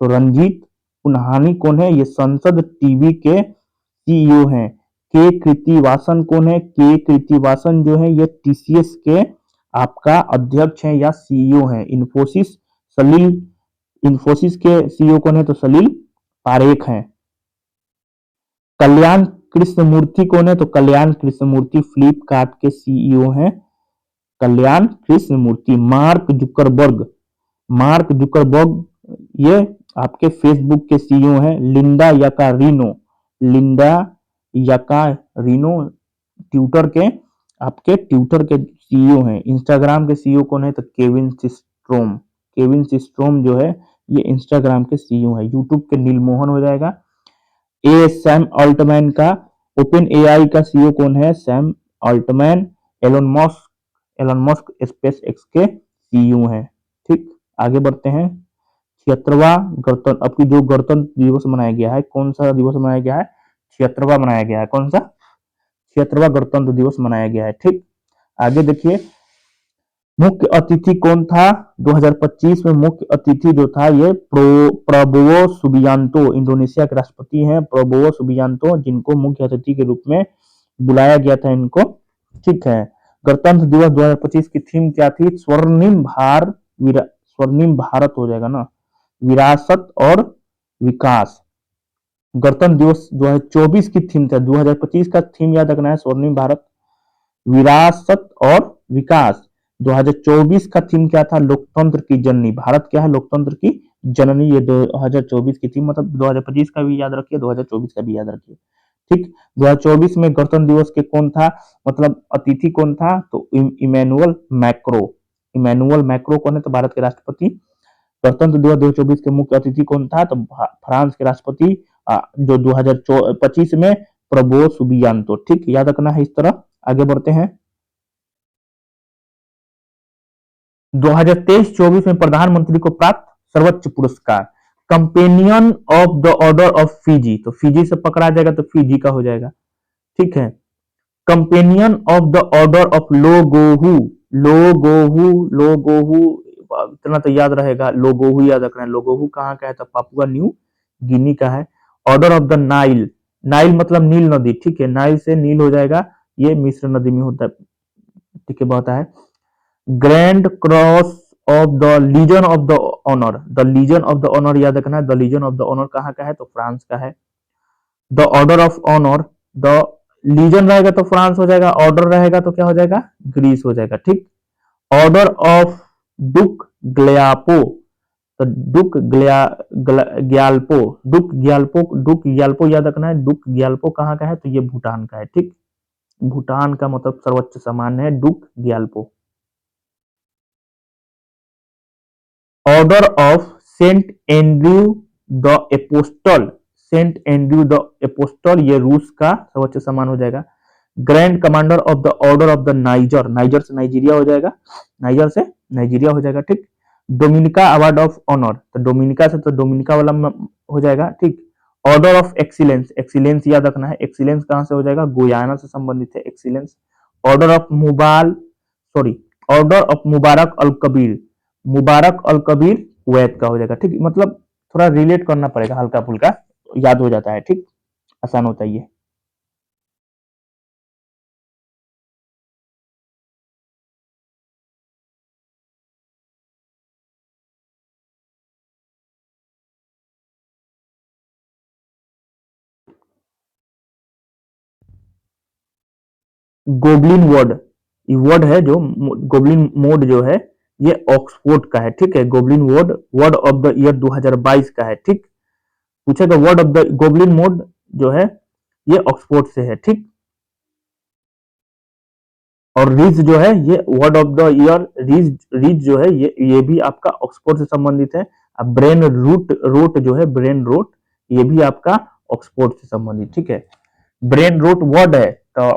तो रंजीत पुन्हानी कौन है? ये संसद टीवी के सीईओ हैं। के कृतिवासन कौन है? के कृतिवासन जो है ये टीसीएस के आपका अध्यक्ष है या सीईओ है। इन्फोसिस के सीईओ कौन है? तो सलील पारेख हैं। कल्याण कृष्णमूर्ति कौन है? तो कल्याण कृष्णमूर्ति फ्लिपकार्ट के सीईओ हैं। कल्याण कृष्णमूर्ति। मार्क जुकरबर्ग ये आपके फेसबुक के सीईओ हैं। लिंडा याकारिनो ट्विटर के सीईओ हैं। इंस्टाग्राम के सीईओ कौन है? तो केविन सिस्ट्रोम जो है ये इंस्टाग्राम के सीईओ है। यूट्यूब के नील मोहन हो जाएगा। सैम अल्टमैन का, ओपन एआई का सीईओ कौन है? Sam Altman. Elon Musk SpaceX के सीईओ हैं, ठीक। आगे बढ़ते हैं। 76वां गणतंत्र, अब की जो गणतंत्र दिवस मनाया गया है, कौन सा दिवस मनाया गया है? 76वां मनाया गया है। कौन सा? 76वां गणतंत्र दिवस मनाया गया है, ठीक। आगे देखिए, मुख्य अतिथि कौन था 2025 में? मुख्य अतिथि जो था ये प्रबोवो सुबियांतो, इंडोनेशिया के राष्ट्रपति हैं प्रबोवो सुबियांतो, जिनको मुख्य अतिथि के रूप में बुलाया गया था इनको, ठीक है। गणतंत्र दिवस 2025 की थीम क्या थी? स्वर्णिम भारत हो जाएगा ना, विरासत और विकास। गणतंत्र दिवस 2024 की थीम था, 2025 का थीम याद रखना है, स्वर्णिम भारत, विरासत और विकास। 2024 का थीम क्या था? लोकतंत्र की जननी। भारत क्या है? लोकतंत्र की जननी। ये 2024 की थीम, मतलब 2025 का भी याद रखिए, 2024 का भी याद रखिए, ठीक। 2024 में गणतंत्र दिवस के कौन था, मतलब अतिथि कौन था? तो इमैनुअल मैक्रो कौन है? तो भारत के राष्ट्रपति। गणतंत्र दिवस 2024 के मुख्य अतिथि कौन था? तो फ्रांस के राष्ट्रपति जो 2025 में प्रबोवो सुबियांतो, ठीक, याद रखना है इस तरह। आगे बढ़ते हैं। 2023-24 में प्रधानमंत्री को प्राप्त सर्वोच्च पुरस्कार, companion of the order of Fiji, तो फिजी से पकड़ा जाएगा तो फिजी का हो जाएगा, ठीक है। Companion of the order of लोगोहू, इतना तो याद रहेगा, लोगोहू याद रखना है। लोगोहू कहाँ का है? तो पापुआ न्यू गिनी का है। Order of the Nile, Nile मतलब नील नदी, ठीक है, नाइल से नील हो जाएगा, ये मिस्र नदी में होता है, ठीक है, बहता है। Grand cross of the legion of the honour, the legion of the honour याद रखना है। The legion of the honour कहाँ का है? तो फ्रांस का है। The order of honour, the legion रहेगा तो फ्रांस हो जाएगा, ऑर्डर रहेगा तो क्या हो जाएगा? ग्रीस हो जाएगा, ठीक। ऑर्डर ऑफ डुक ग्लियापो, तो डुक ग्याल्पो याद रखना है। डुक ग्याल्पो कहाँ का है? तो ये भूटान का है, ठीक। भूटान का मतलब सर्वोच्च सम्मान है Druk Gyalpo. Order of Saint Andrew the Apostle, Saint Andrew the Apostle ये रूस का सर्वोच्च सम्मान हो जाएगा। Grand commander of the order of the Niger, Niger से नाइजीरिया हो जाएगा, नाइजर से नाइजीरिया हो जाएगा, ठीक। डोमिनिका अवार्ड ऑफ ऑनर, तो डोमिनिका से तो डोमिनिका वाला हो जाएगा, ठीक। ऑर्डर ऑफ एक्सीलेंस, एक्सीलेंस याद रखना है, एक्सीलेंस कहां से हो जाएगा, गुयाना से संबंधित है excellence. Order of Mubal sorry order of Mubarak al Kabir, Mubarak al Kabir Kuwait का हो जाएगा, ठीक। मतलब थोड़ा रिलेट करना पड़ेगा, हल्का फुल्का याद हो जाता है, ठीक, आसान होता है ये। गोबलिन वर्ड, ये वर्ड है जो गोबलिन मोड जो है ये ऑक्सफोर्ड का है, ठीक है। Goblin word word of the year 2022 का है, ठीक। पूछेगा word of the goblin mode जो है ये ऑक्सफोर्ड से है, ठीक। और रिज जो है ये word of the year, ridge ridge जो है ये भी आपका ऑक्सफोर्ड से संबंधित है। अब ब्रेन रूट रोट जो है, ब्रेन रोट, ये भी आपका ऑक्सफोर्ड से संबंधित, ठीक है। ब्रेन रूट वर्ड है, तो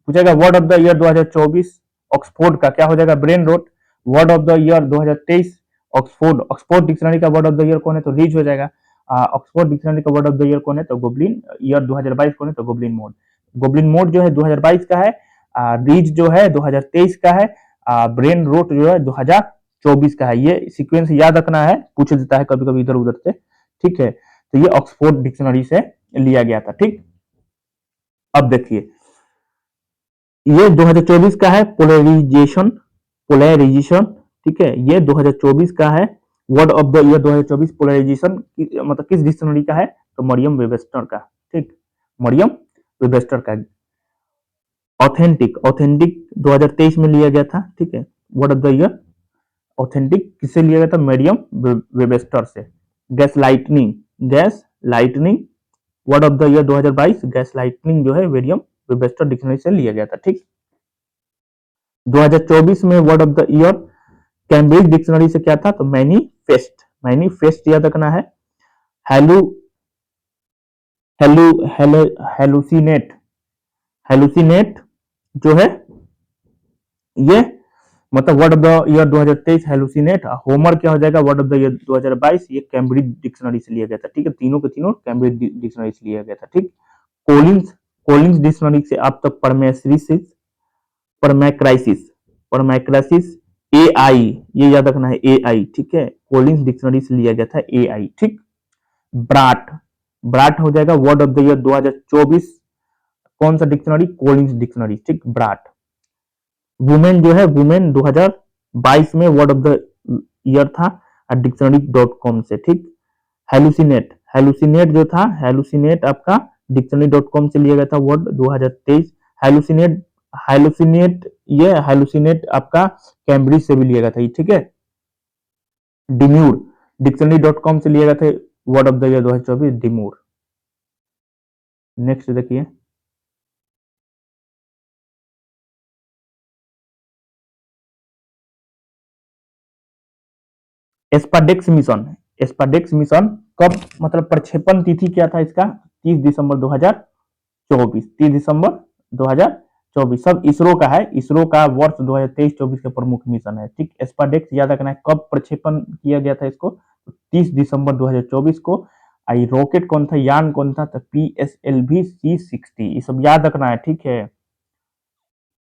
पूछेगा word of the year 2024 Oxford का क्या हो जाएगा, brain rot. Word of the year 2023 Oxford, Oxford dictionary का वर्ड ऑफ द ईयर कौन है, तो रीच हो जाएगा। ऑक्सफोर्ड डिक्शनरी का वर्ड ऑफ द ईयर कौन है, तो गोबलिन, ईयर 2022 कौन है, तो गोबलिन मोड। गोबलिन मोड जो है 2022 का है, रीच जो है 2023 का है, ब्रेन रूट जो है 2024 का है। ये सीक्वेंस याद रखना है, पूछ देता है कभी कभी इधर उधर से, ठीक है। तो ये ऑक्सफोर्ड डिक्शनरी से लिया गया था, ठीक। अब देखिए ये 2024 का है, पोलराइजेशन, पोलराइजेशन, ठीक है। ये 2024 का है, word of the year 2024 polarisation मतलब किस डिक्शनरी का है, तो मरियम वेबस्टर का, ठीक, मरियम वेबस्टर का। ऑथेंटिक, ऑथेंटिक 2023 में लिया गया था, ठीक है। Word of the year authentic किससे लिया गया था, मरियम वेबस्टर से। Gas lightning, gas lightning word of the year 2022 gas lightning जो है मरियम वेबस्टर डिक्शनरी से लिया गया था, ठीक। 2024 में word of the year Cambridge dictionary से क्या था, तो मैनीफेस्ट, मैनीफेस्ट याद रखना है। हेलु हेलु हेलु हेलुसिनेट, हेलुसिनेट जो है ये मतलब word of the year 2023 hallucinate. Homer क्या हो जाएगा, वर्ड ऑफ द ईयर 2022, ये कैम्ब्रिज डिक्शनरी से लिया गया था, ठीक है। तीनों के तीनों कैम्ब्रिज डिक्शनरी से लिया गया था, ठीक। कोलिंस, कोलिंस डिक्शनरी से आप तक परमेसिस, परमैक्राइसिस, परमैक्राइसिस, ए आई, ये याद रखना है, ए आई, ठीक है। कोलिंस डिक्शनरी से लिया गया था ए आई, ठीक। ब्राट, ब्राट हो जाएगा वर्ड ऑफ द ईयर 2024 कौन सा डिक्शनरी, कोलिंस डिक्शनरी, ठीक, ब्राट। वुमेन जो है, वुमेन 2022 में वर्ड ऑफ द ईयर था डिक्शनरी डॉट कॉम से, ठीक। हेलुसिनेट, हेलुसिनेट जो था, हेलुसिनेट आपका डिक्शनरी डॉट कॉम से लिया गया था वर्ड 2023। हेलुसिनेट, हेलुसिनेट ये हेलुसिनेट आपका कैम्ब्रिज से भी लिया गया था, ठीक है। डिम्यूर डिक्शनरी डॉट कॉम से लिया गया था word of the year 2024 demure. Next देखिए एस्पाडेक्स मिशन, एस्पाडेक्स मिशन कब मतलब प्रक्षेपण तिथि क्या था इसका, 30 दिसंबर 2024, 30 दिसंबर 2024। सब इसरो का है, इसरो का वर्ष 2023-24 का प्रमुख मिशन है, ठीक। एस्पाडेक्स याद रखना है, कब प्रक्षेपण किया गया था इसको, 30 दिसंबर 2024 को। आई रॉकेट कौन था, यान कौन था, तो PSLV C60, ये सब याद रखना है, ठीक है।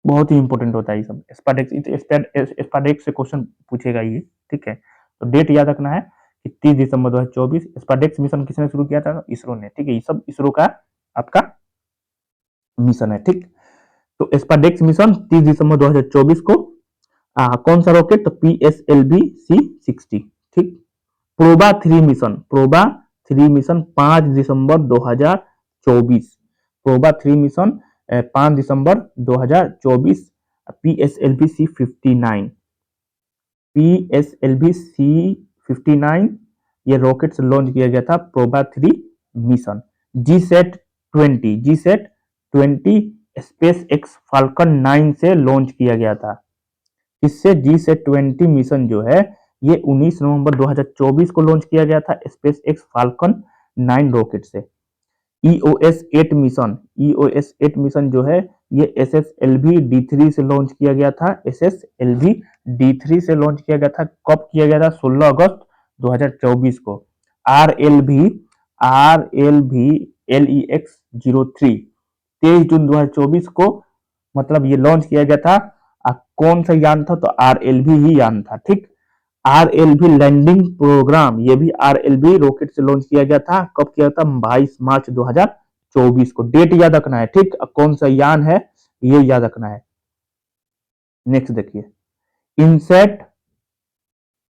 बहुत ही इंपॉर्टेंट होता है ये सब। एस्पाडेक्स, एस्पाडेक्स से क्वेश्चन पूछेगा ये, ठीक है। तो डेट याद रखना है कि 30 दिसंबर 2024। एस्पाडेक्स मिशन किसने शुरू किया था, इसरो ने, ठीक है। ये सब इसरो का आपका मिशन है, ठीक। तो एस्पाडेक्स मिशन 30 दिसंबर 2024 को कौन सा रॉकेट, तो PSLV C60, ठीक। प्रोबा 3 मिशन, प्रोबा 3 मिशन 5 दिसंबर 2024, प्रोबा 3 मिशन 5 दिसंबर 2024। PSLV C59, PSLV C59 ये रॉकेट से लॉन्च किया गया था, PROBA 3 mission. GSAT-20, GSAT-20 space x falcon 9 से लॉन्च किया गया था। इससे GSAT-20 मिशन जो है ये 19 नवंबर 2024 को लॉन्च किया गया था स्पेस एक्स फाल्कन 9 रॉकेट से। EOS 8 मिशन, EOS 8 मिशन जो है ये SSLV D3 से लॉन्च किया गया था। SSLV D3 से लॉन्च किया गया था। कब किया गया था? 16 अगस्त 2024 को। RLV LEX 03 23 जून 2024 को मतलब ये लॉन्च किया गया था। कौन सा यान था? तो RLV ही यान था। ठीक, RLV लैंडिंग प्रोग्राम, ये भी RLV रॉकेट से लॉन्च किया गया था। कब किया था? 22 मार्च 2024 को। डेट याद रखना है। ठीक, कौन सा यान है ये याद रखना है। नेक्स्ट देखिए, इनसेट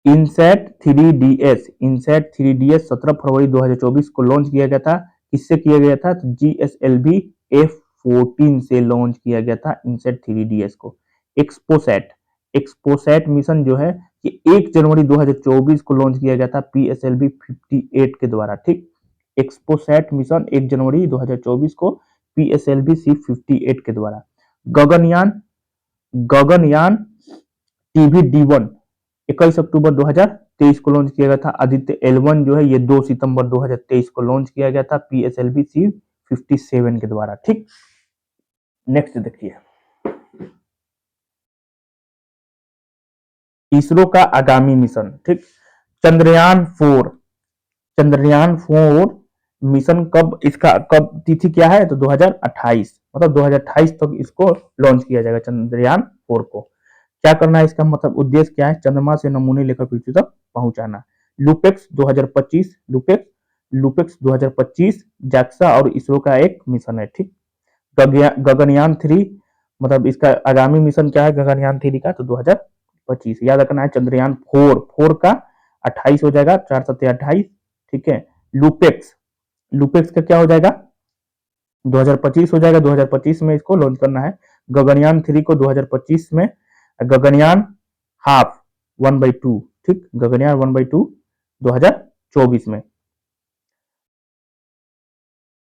इनसेट 3DS, इनसेट 3DS 17 फरवरी 2024 को लॉन्च किया गया था। किससे किया गया था? तो GSLV F14 से लॉन्च किया गया था इनसेट 3DS को। एक्सपोसैट मिशन जो है ये 1 जनवरी 2024 को लॉन्च किया गया था PSLV 58 के द्वारा। ठीक, एक्सपोसैट मिशन 1 जनवरी 2024 को PSLV C58 के द्वारा। गगनयान गगनयान TVD1 21 अक्टूबर 2023 को लॉन्च किया गया था। आदित्य L1 जो है ये 2 सितंबर 2023 को लॉन्च किया गया था PSLV C57 के द्वारा। ठीक, नेक्स्ट देखिए, इसरो का आगामी मिशन। ठीक, चंद्रयान 4 मिशन कब, इसका कब तिथि क्या है? तो 2028, मतलब 2028 तक इसको लॉन्च किया जाएगा चंद्रयान 4 को। क्या करना है इसका मतलब उद्देश्य क्या है? चंद्रमा से नमूने लेकर पृथ्वी तक पहुंचाना। लुपेक्स 2025 लुपेक्स 2025 जैक्सा और इसरो का एक मिशन है। ठीक, गगनयान 3 मतलब इसका आगामी मिशन क्या है गगनयान 3 का? तो 2025 याद रखना है। चंद्रयान 4 का 28 हो जाएगा, 4 7 28। ठीक है, लुपेक्स लुपेक्स का क्या हो जाएगा? 2025 हो जाएगा। 2025 में इसको लॉन्च करना है। गगनयान 3 को 2025 में, गगनयान हाफ 1/2। ठीक, गगनयान 1/2 2024 में।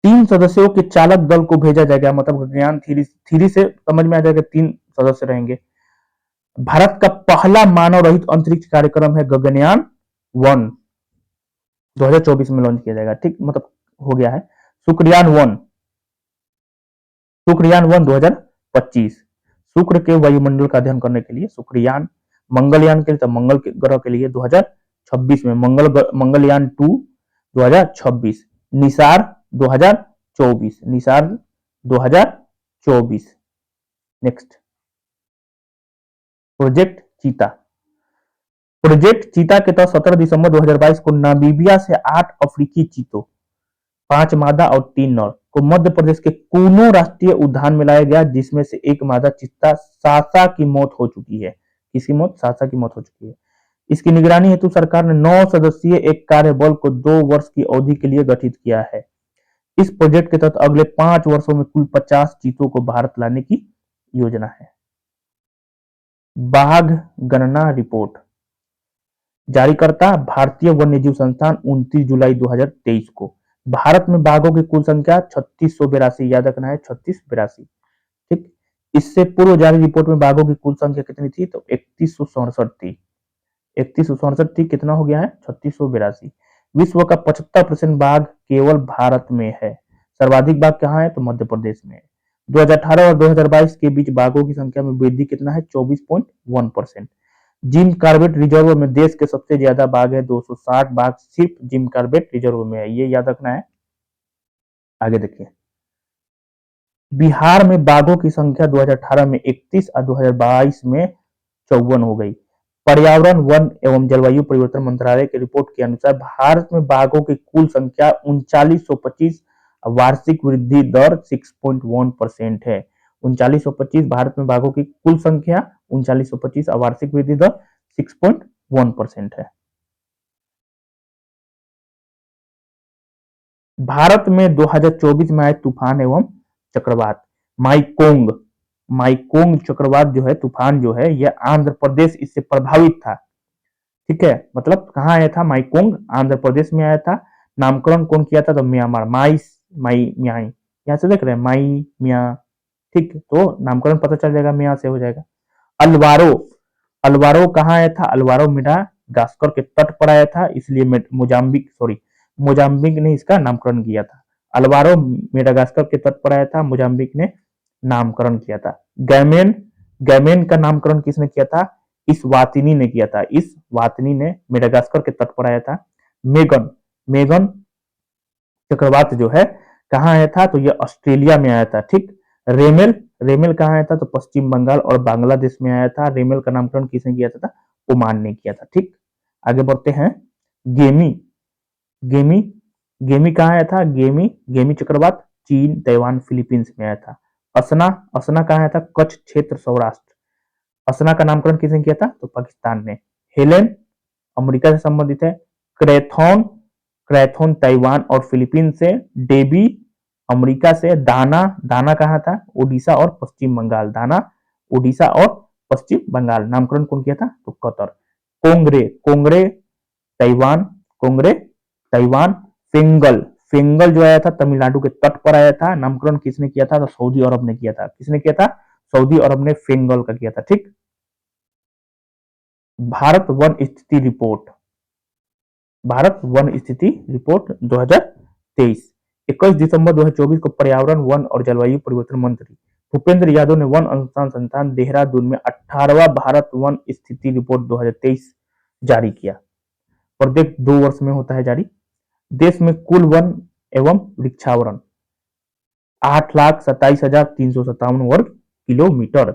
3 सदस्यों के चालक दल को भेजा जाएगा, मतलब गगनयान 3 से समझ में आ जाएगा 3 सदस्य रहेंगे। भारत का पहला मानव रहित अंतरिक्ष कार्यक्रम है गगनयान 1, 2024 में लॉन्च किया जाएगा। ठीक, मतलब हो गया है। शुक्रयान 1 2025, शुक्र के वायुमंडल का अध्ययन करने के लिए शुक्रयान। मंगलयान के लिए, तो मंगल के ग्रह के लिए 2026 में मंगलयान 2 2026। निसार 2024। नेक्स्ट, प्रोजेक्ट चीता के तहत 17 दिसंबर 2022 को नामीबिया से 8 अफ्रीकी चीतों, 5 मादा और 3 नर को मध्य प्रदेश के कूनो राष्ट्रीय उद्यान में लाया गया, जिसमें से एक मादा चीता सासा की मौत हो चुकी है। किसकी मौत? सासा की मौत हो चुकी है। इसकी निगरानी हेतु सरकार ने 9 सदस्यीय एक कार्यबल को 2 वर्ष की अवधि के लिए गठित किया है। इस प्रोजेक्ट के तहत अगले 5 वर्षों में कुल 50 चीतों को भारत लाने की योजना है। बाघ गणना रिपोर्ट, जारीकर्ता भारतीय वन्यजीव संस्थान 29 जुलाई 2023 को। भारत में बाघों की कुल संख्या 3682, याद रखना है 3682। ठीक, इससे पूर्व जारी रिपोर्ट में बाघों की कुल संख्या कितनी थी? तो 3167 थी। 3167 थी, कितना हो गया है? 3682। विश्व का 75% बाघ केवल भारत में है। सर्वाधिक बाघ कहाँ है? तो मध्य प्रदेश में है। 2018 और 2022 के बीच बाघों की संख्या में वृद्धि कितना है? 24.1%। जिम कार्बेट रिजर्व में देश के सबसे ज्यादा बाघ है, 260 बाघ सिर्फ जिम कार्बेट रिजर्व में है, ये याद रखना है। आगे देखिए, बिहार में बाघों की संख्या 2018 में 31 और 2022 में 54 हो गई। पर्यावरण, वन एवं जलवायु परिवर्तन मंत्रालय की रिपोर्ट के अनुसार भारत में बाघों की कुल संख्या 3925, वार्षिक वृद्धि दर 6.1% है। 3925 भारत में बाघों की कुल संख्या 3925 और वार्षिक वृद्धि दर 6.1% है। भारत में 2024 में आए तूफान एवं चक्रवात। माइकोंग चक्रवात जो है, तूफान जो है, यह आंध्र प्रदेश इससे प्रभावित था। ठीक है, मतलब कहाँ आया था? माइकोंग आंध्र प्रदेश में आया था। नामकरण कौन किया था? तो म्यांमार, म्याई, यहाँ से देख रहे हैं माई म्या। ठीक, तो नामकरण पता चल जाएगा, म्या से हो जाएगा। अल्वारो अल्वारो कहाँ आया था? अल्वारो मेडागास्कर के तट पर आया था, इसलिए मोजाम्बिक ने इसका नामकरण किया था। अल्वारो मेडागास्कर के तट पर आया था, मोजाम्बिक ने नामकरण किया था। गैमेन, गैमेन का नामकरण किसने किया था? इस वातिनी ने किया था, इस वातिनी ने मेडागास्कर के तट पर आया था। मेगन, मेगन चक्रवात जो है कहाँ आया था? तो ये ऑस्ट्रेलिया में आया था, ठीक। रेमेल, रेमेल कहाँ आया था? तो पश्चिम बंगाल और बांग्लादेश में आया था। रेमेल का नामकरण किसने किया था? ओमान ने किया था, ठीक। आगे बढ़ते हैं। गेमी, गेमी, गेमी कहाँ आया था? गेमी, गेमी चक्रवात चीन, ताइवान, फिलीपींस में आया था। असना, असना कहाँ आया था? कच्छ क्षेत्र, सौराष्ट्र। असना का नामकरण किसने किया था? तो पाकिस्तान ने। हेलेन अमेरिका से संबंधित है। क्रेथोन, क्रेथोन ताइवान और फिलीपींस से। डेबी अमेरिका से। दाना, दाना कहाँ था? ओडिशा और पश्चिम बंगाल। दाना ओडिशा और पश्चिम बंगाल। नामकरण कौन किया था? तो Qatar. Kongre, Kongre Taiwan, Kongre Taiwan. Fengal, Fengal जो आया था तमिलनाडु के तट पर आया था। नामकरण किसने किया था? तो सऊदी अरब ने किया था। किसने किया था? सऊदी अरब ने फेंगल का किया था, ठीक। भारत वन स्थिति रिपोर्ट, भारत वन स्थिति रिपोर्ट 2023, 21 दिसंबर 2024 को पर्यावरण, वन और जलवायु परिवर्तन मंत्री भूपेंद्र यादव ने वन अनुसंधान संस्थान देहरादून में 18वां भारत वन स्थिति रिपोर्ट 2023 जारी किया। प्रत्येक 2 वर्ष में होता है जारी। देश में कुल वन एवं वृक्षावरण 8,27,357 वर्ग किलोमीटर।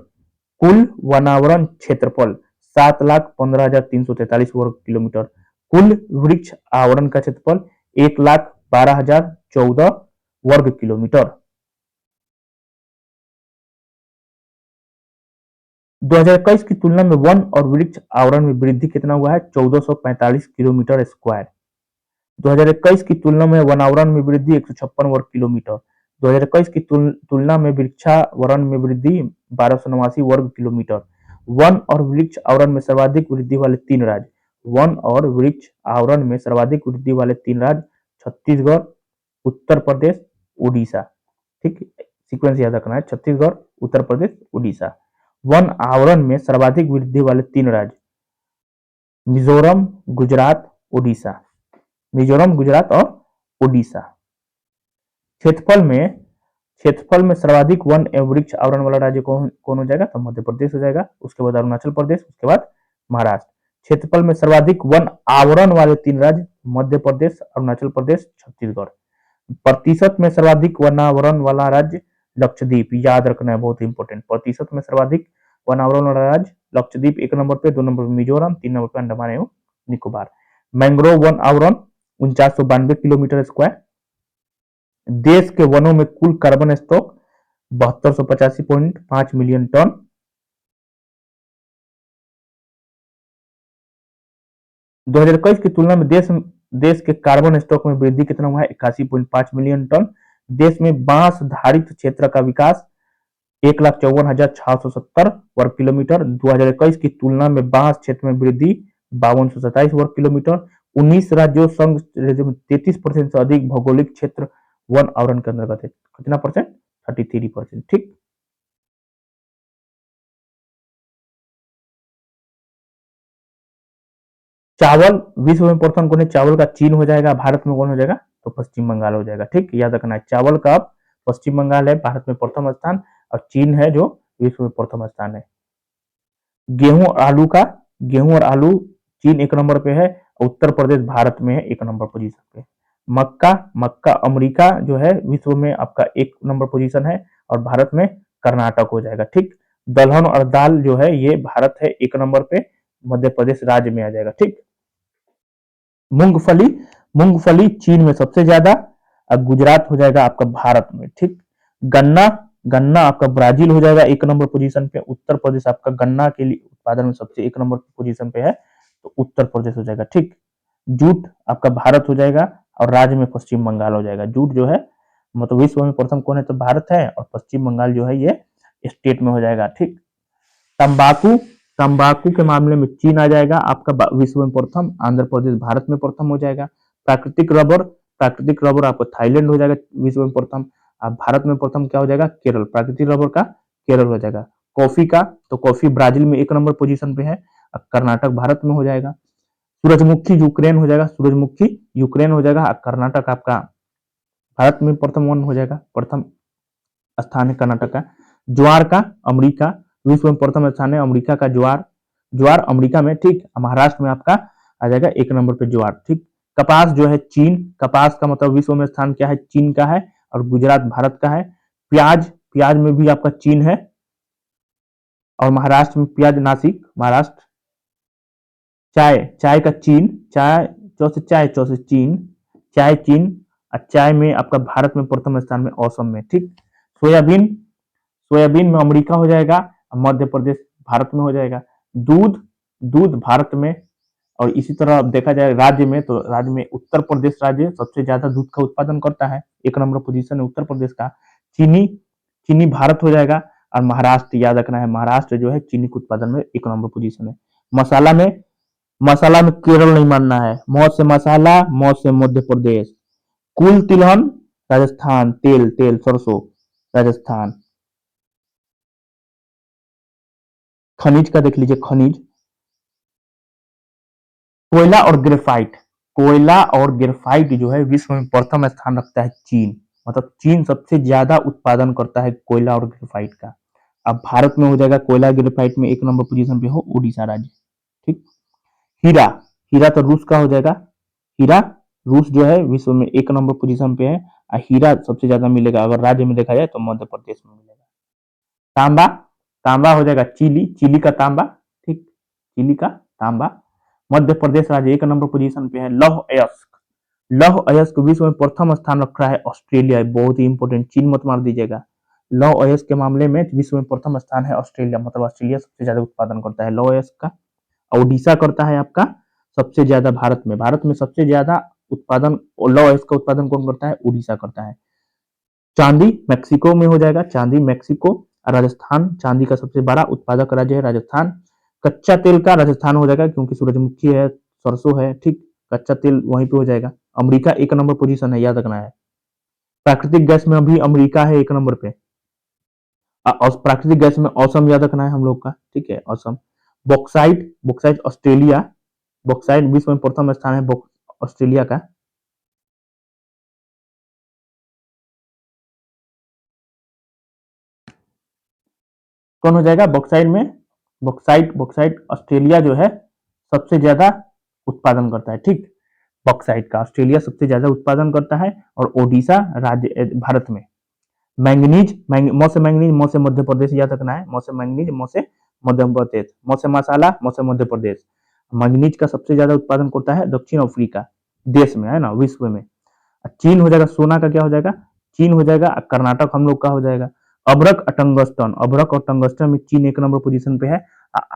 कुल वनावरण क्षेत्रफल 7,15,343 वर्ग किलोमीटर। कुल वृक्ष आवरण का क्षेत्रफल 1,12,014 वर्ग किलोमीटर। 2021 की तुलना में वन और वृक्ष आवरण में वृद्धि कितना हुआ है? 1445 किलोमीटर स्क्वायर। 2021 की तुलना में वनावरण में वृद्धि 156 वर्ग किलोमीटर। 2021 की तुलना में वृक्षावरण में वृद्धि 1289 वर्ग किलोमीटर। वन और वृक्ष आवरण में सर्वाधिक वृद्धि वाले 3 राज्य, वन और वृक्ष आवरण में सर्वाधिक वृद्धि वाले 3 राज्य छत्तीसगढ़, उत्तर प्रदेश, उड़ीसा, ठीक। सीक्वेंस याद रखना है, छत्तीसगढ़, उत्तर प्रदेश, उड़ीसा। वन आवरण में सर्वाधिक वृद्धि वाले 3 राज्य मिजोरम, गुजरात, उड़ीसा, मिजोरम, गुजरात और उड़ीसा। क्षेत्रफल में सर्वाधिक वन एवं वृक्ष आवरण वाला राज्य कौन हो जाएगा? तो मध्य प्रदेश हो जाएगा। उसके बाद अरुणाचल प्रदेश, उसके बाद महाराष्ट्र। क्षेत्रफल में सर्वाधिक वन आवरण वाले 3 राज्य मध्य प्रदेश, अरुणाचल प्रदेश, छत्तीसगढ़। प्रतिशत में सर्वाधिक वनावरण वाला राज्य लक्षद्वीप, याद रखना है, बहुत इंपॉर्टेंट। प्रतिशत में सर्वाधिक वनावरण वाला राज्य लक्षद्वीप 1 नंबर पे, 2 नंबर पे मिजोरम, 3 नंबर पे अंडमान एवं निकोबार। मैंग्रोव वन आवरण 4992 किलोमीटर स्क्वायर। देश के वनों में कुल कार्बन स्टॉक 7285.5 मिलियन टन। दो हजार इक्कीस की तुलना में देश के कार्बन स्टॉक में वृद्धि कितना हुआ है? 81.5 मिलियन टन। देश में बांस धारित क्षेत्र का विकास 1,54,670 वर्ग किलोमीटर। 2021 की तुलना में बांस क्षेत्र में वृद्धि 5227 वर्ग किलोमीटर। 19 राज्यों संघ 33% से अधिक भौगोलिक क्षेत्र वन आवरण के अंतर्गत है। कितना परसेंट? 33%, ठीक। चावल विश्व में प्रथम कौन है? चावल का चीन हो जाएगा। भारत में कौन हो जाएगा? तो पश्चिम बंगाल हो जाएगा, ठीक। याद रखना है, चावल का पश्चिम बंगाल है भारत में प्रथम स्थान, और चीन है जो विश्व में प्रथम स्थान है। गेहूं और आलू का, गेहूं और आलू चीन 1 नंबर पे है, उत्तर प्रदेश भारत में है 1 नंबर पोजीशन पे। मक्का, मक्का अमेरिका जो है विश्व में आपका 1 नंबर पोजीशन है, और भारत में कर्नाटक हो जाएगा, ठीक। दलहन और दाल जो है ये भारत है 1 नंबर पे, मध्य प्रदेश राज्य में आ जाएगा, ठीक। मूंगफली, मूंगफली चीन में सबसे ज्यादा, और गुजरात हो जाएगा आपका भारत में, ठीक। गन्ना, गन्ना आपका ब्राजील हो जाएगा 1 नंबर पोजीशन पे। उत्तर प्रदेश आपका गन्ना के लिए उत्पादन में सबसे 1 नंबर पोजीशन पे है, तो उत्तर प्रदेश हो जाएगा, ठीक। जूट आपका भारत हो जाएगा, और राज्य में पश्चिम बंगाल हो जाएगा। जूट जो है मतलब विश्व में प्रथम कौन है? तो भारत है, और पश्चिम बंगाल जो है ये स्टेट में हो जाएगा, ठीक। तंबाकू, तंबाकू के मामले में चीन आ जाएगा आपका विश्व में प्रथम, आंध्र प्रदेश भारत में प्रथम हो जाएगा। प्राकृतिक रबर, प्राकृतिक रबर आपको थाईलैंड हो जाएगा विश्व में प्रथम। आप भारत में प्रथम क्या हो जाएगा? केरल, प्राकृतिक रबर का केरल हो जाएगा। कॉफी का, तो कॉफी ब्राजील में 1 नंबर पोजीशन पे है, कर्नाटक भारत में हो जाएगा। सूरजमुखी यूक्रेन हो जाएगा, सूरजमुखी यूक्रेन हो जाएगा, कर्नाटक आपका भारत में प्रथम वन हो जाएगा, प्रथम स्थान है कर्नाटक का। ज्वार का अमेरिका, विश्व में प्रथम स्थान है अमेरिका का ज्वार, ज्वार अमेरिका में, ठीक। महाराष्ट्र में आपका आ जाएगा 1 नंबर पे ज्वार, ठीक। कपास जो है चीन, कपास का मतलब विश्व में स्थान क्या है, चीन का है, और गुजरात भारत का है। प्याज, प्याज में भी आपका चीन है, और महाराष्ट्र में प्याज नासिक, महाराष्ट्र। चाय, चाय का चीन, चाय चौसे चाय चौसे चीन, चाय चीन, और चाय में आपका भारत में प्रथम स्थान में, असम में, ठीक। सोयाबीन, सोयाबीन में अमेरिका हो जाएगा, मध्य प्रदेश भारत में हो जाएगा। दूध, दूध भारत में, और इसी तरह देखा जाए राज्य में, तो राज्य में उत्तर प्रदेश राज्य सबसे ज्यादा दूध का उत्पादन करता है, 1 नंबर पोजीशन है उत्तर प्रदेश का। चीनी, चीनी भारत हो जाएगा, और महाराष्ट्र याद रखना है, महाराष्ट्र जो है चीनी के उत्पादन में 1 नंबर पोजीशन है। मसाला में, मसाला में केरल नहीं मानना है, मौत से मसाला, मौत से मध्य प्रदेश। कुल तिलहन राजस्थान, तेल, तेल सरसों राजस्थान। खनिज का देख लीजिए, खनिज, कोयला और ग्रेफाइट, कोयला और ग्रेफाइट जो है विश्व में प्रथम स्थान रखता है चीन, मतलब चीन सबसे ज्यादा उत्पादन करता है कोयला और ग्रेफाइट का। अब भारत में हो जाएगा कोयला ग्रेफाइट में 1 नंबर पोजीशन पे हो उड़ीसा राज्य, ठीक। हीरा, हीरा तो रूस का हो जाएगा, हीरा रूस जो है विश्व में 1 नंबर पोजीशन पे है, और हीरा सबसे ज्यादा मिलेगा अगर राज्य में देखा जाए तो मध्य प्रदेश में मिलेगा। तांबा, तांबा हो जाएगा चिली, चिली का तांबा, ठीक, चिली का तांबा, मध्य प्रदेश राज्य 1 नंबर पोजीशन पे है। लौह अयस्क, लौह अयस्क विश्व में प्रथम स्थान रख रहा है ऑस्ट्रेलिया, बहुत ही इंपॉर्टेंट, चीन मत मार दीजिएगा। लौह अयस्क के मामले में विश्व में प्रथम स्थान है ऑस्ट्रेलिया, मतलब ऑस्ट्रेलिया सबसे ज्यादा उत्पादन करता है लौह अयस्क का। ओडिशा करता है आपका सबसे ज्यादा भारत में, भारत में सबसे ज्यादा उत्पादन लौह अयस्क का उत्पादन कौन करता है, उड़ीसा करता है। चांदी मैक्सिको में हो जाएगा, चांदी मैक्सिको, और राजस्थान चांदी का सबसे बड़ा उत्पादक राज्य है राजस्थान। कच्चा तेल का राजस्थान हो जाएगा क्योंकि सूरजमुखी है, सरसों है, ठीक, कच्चा तेल वहीं पे हो जाएगा। अमेरिका 1 नंबर पोजीशन है, याद रखना है। प्राकृतिक गैस में अभी अमेरिका है 1 नंबर पे, और प्राकृतिक गैस में असम याद रखना है हम लोग का, ठीक है, Assam. Bauxite, bauxite Australia, bauxite विश्व में प्रथम स्थान है ऑस्ट्रेलिया का। कौन हो जाएगा बॉक्साइट में, बॉक्साइट, बॉक्साइट ऑस्ट्रेलिया जो है सबसे ज्यादा उत्पादन करता है, ठीक। बॉक्साइट का ऑस्ट्रेलिया सबसे ज्यादा उत्पादन करता है, और ओडिशा राज्य भारत में। मैंगनीज, मौ से मैंगनीज, मौ से मध्य प्रदेश याद रखना है, मौ से मैंगनीज, मौ से मध्य प्रदेश, मौ से मसाला, मौ से मध्य प्रदेश। मैंगनीज का सबसे ज्यादा उत्पादन करता है दक्षिण अफ्रीका देश में, है ना, विश्व में। चीन हो जाएगा, सोना का क्या हो जाएगा, चीन हो जाएगा, कर्नाटक हम लोग का हो जाएगा। अभ्रक और टंगस्टन, अभ्रक और टंगस्टन में चीन 1 नंबर पोजीशन पे है।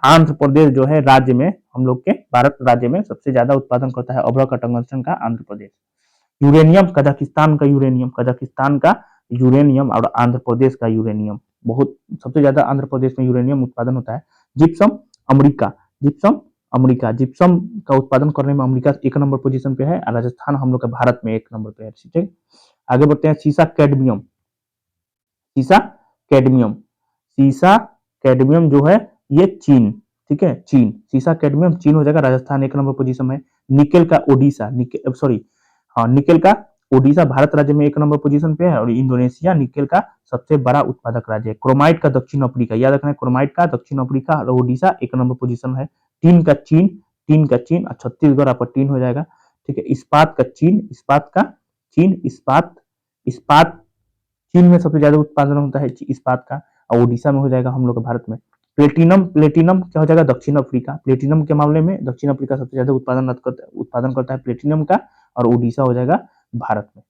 आंध्र प्रदेश जो है राज्य में, हम लोग के भारत राज्य में सबसे ज्यादा उत्पादन करता है अभ्रक और टंगस्टन का आंध्र प्रदेश। यूरेनियम, कजाकिस्तान का यूरेनियम, कजाकिस्तान का यूरेनियम, और आंध्र प्रदेश का यूरेनियम, बहुत सबसे ज्यादा आंध्र प्रदेश में यूरेनियम उत्पादन होता है। Gypsum America, gypsum America, gypsum का उत्पादन करने में अमेरिका 1 नंबर पोजीशन पे है, और राजस्थान हम लोग का भारत में 1 नंबर पे है, ठीक। आगे बढ़ते हैं, सीसा कैडमियम, सीसा कैडमियम, सीसा कैडमियम जो है ये चीन, ठीक है, चीन, सीसा कैडमियम चीन हो जाएगा, राजस्थान 1 नंबर पोजीशन में। निकेल का ओडिशा, निकेल सॉरी, हाँ निकेल का ओडिशा भारत राज्य में 1 नंबर पोजीशन पे है, और इंडोनेशिया निकेल का सबसे बड़ा उत्पादक राज्य है। क्रोमाइट का दक्षिण अफ्रीका, याद रखना है, क्रोमाइट का दक्षिण अफ्रीका और ओडिशा 1 नंबर पोजीशन है। टीन का चीन, टीन का चीन, और छत्तीसगढ़ आपका टीन हो जाएगा, ठीक है। इस्पात का चीन, इस्पात का चीन, इस्पात, इस्पात चीन में सबसे ज्यादा उत्पादन होता है इस्पात का, और ओडिशा में हो जाएगा हम लोग भारत में। प्लेटिनम, प्लेटिनम क्या हो जाएगा, दक्षिण अफ्रीका, प्लेटिनम के मामले में दक्षिण अफ्रीका सबसे ज्यादा उत्पादन करता है प्लेटिनम का, और ओडिशा हो जाएगा भारत में।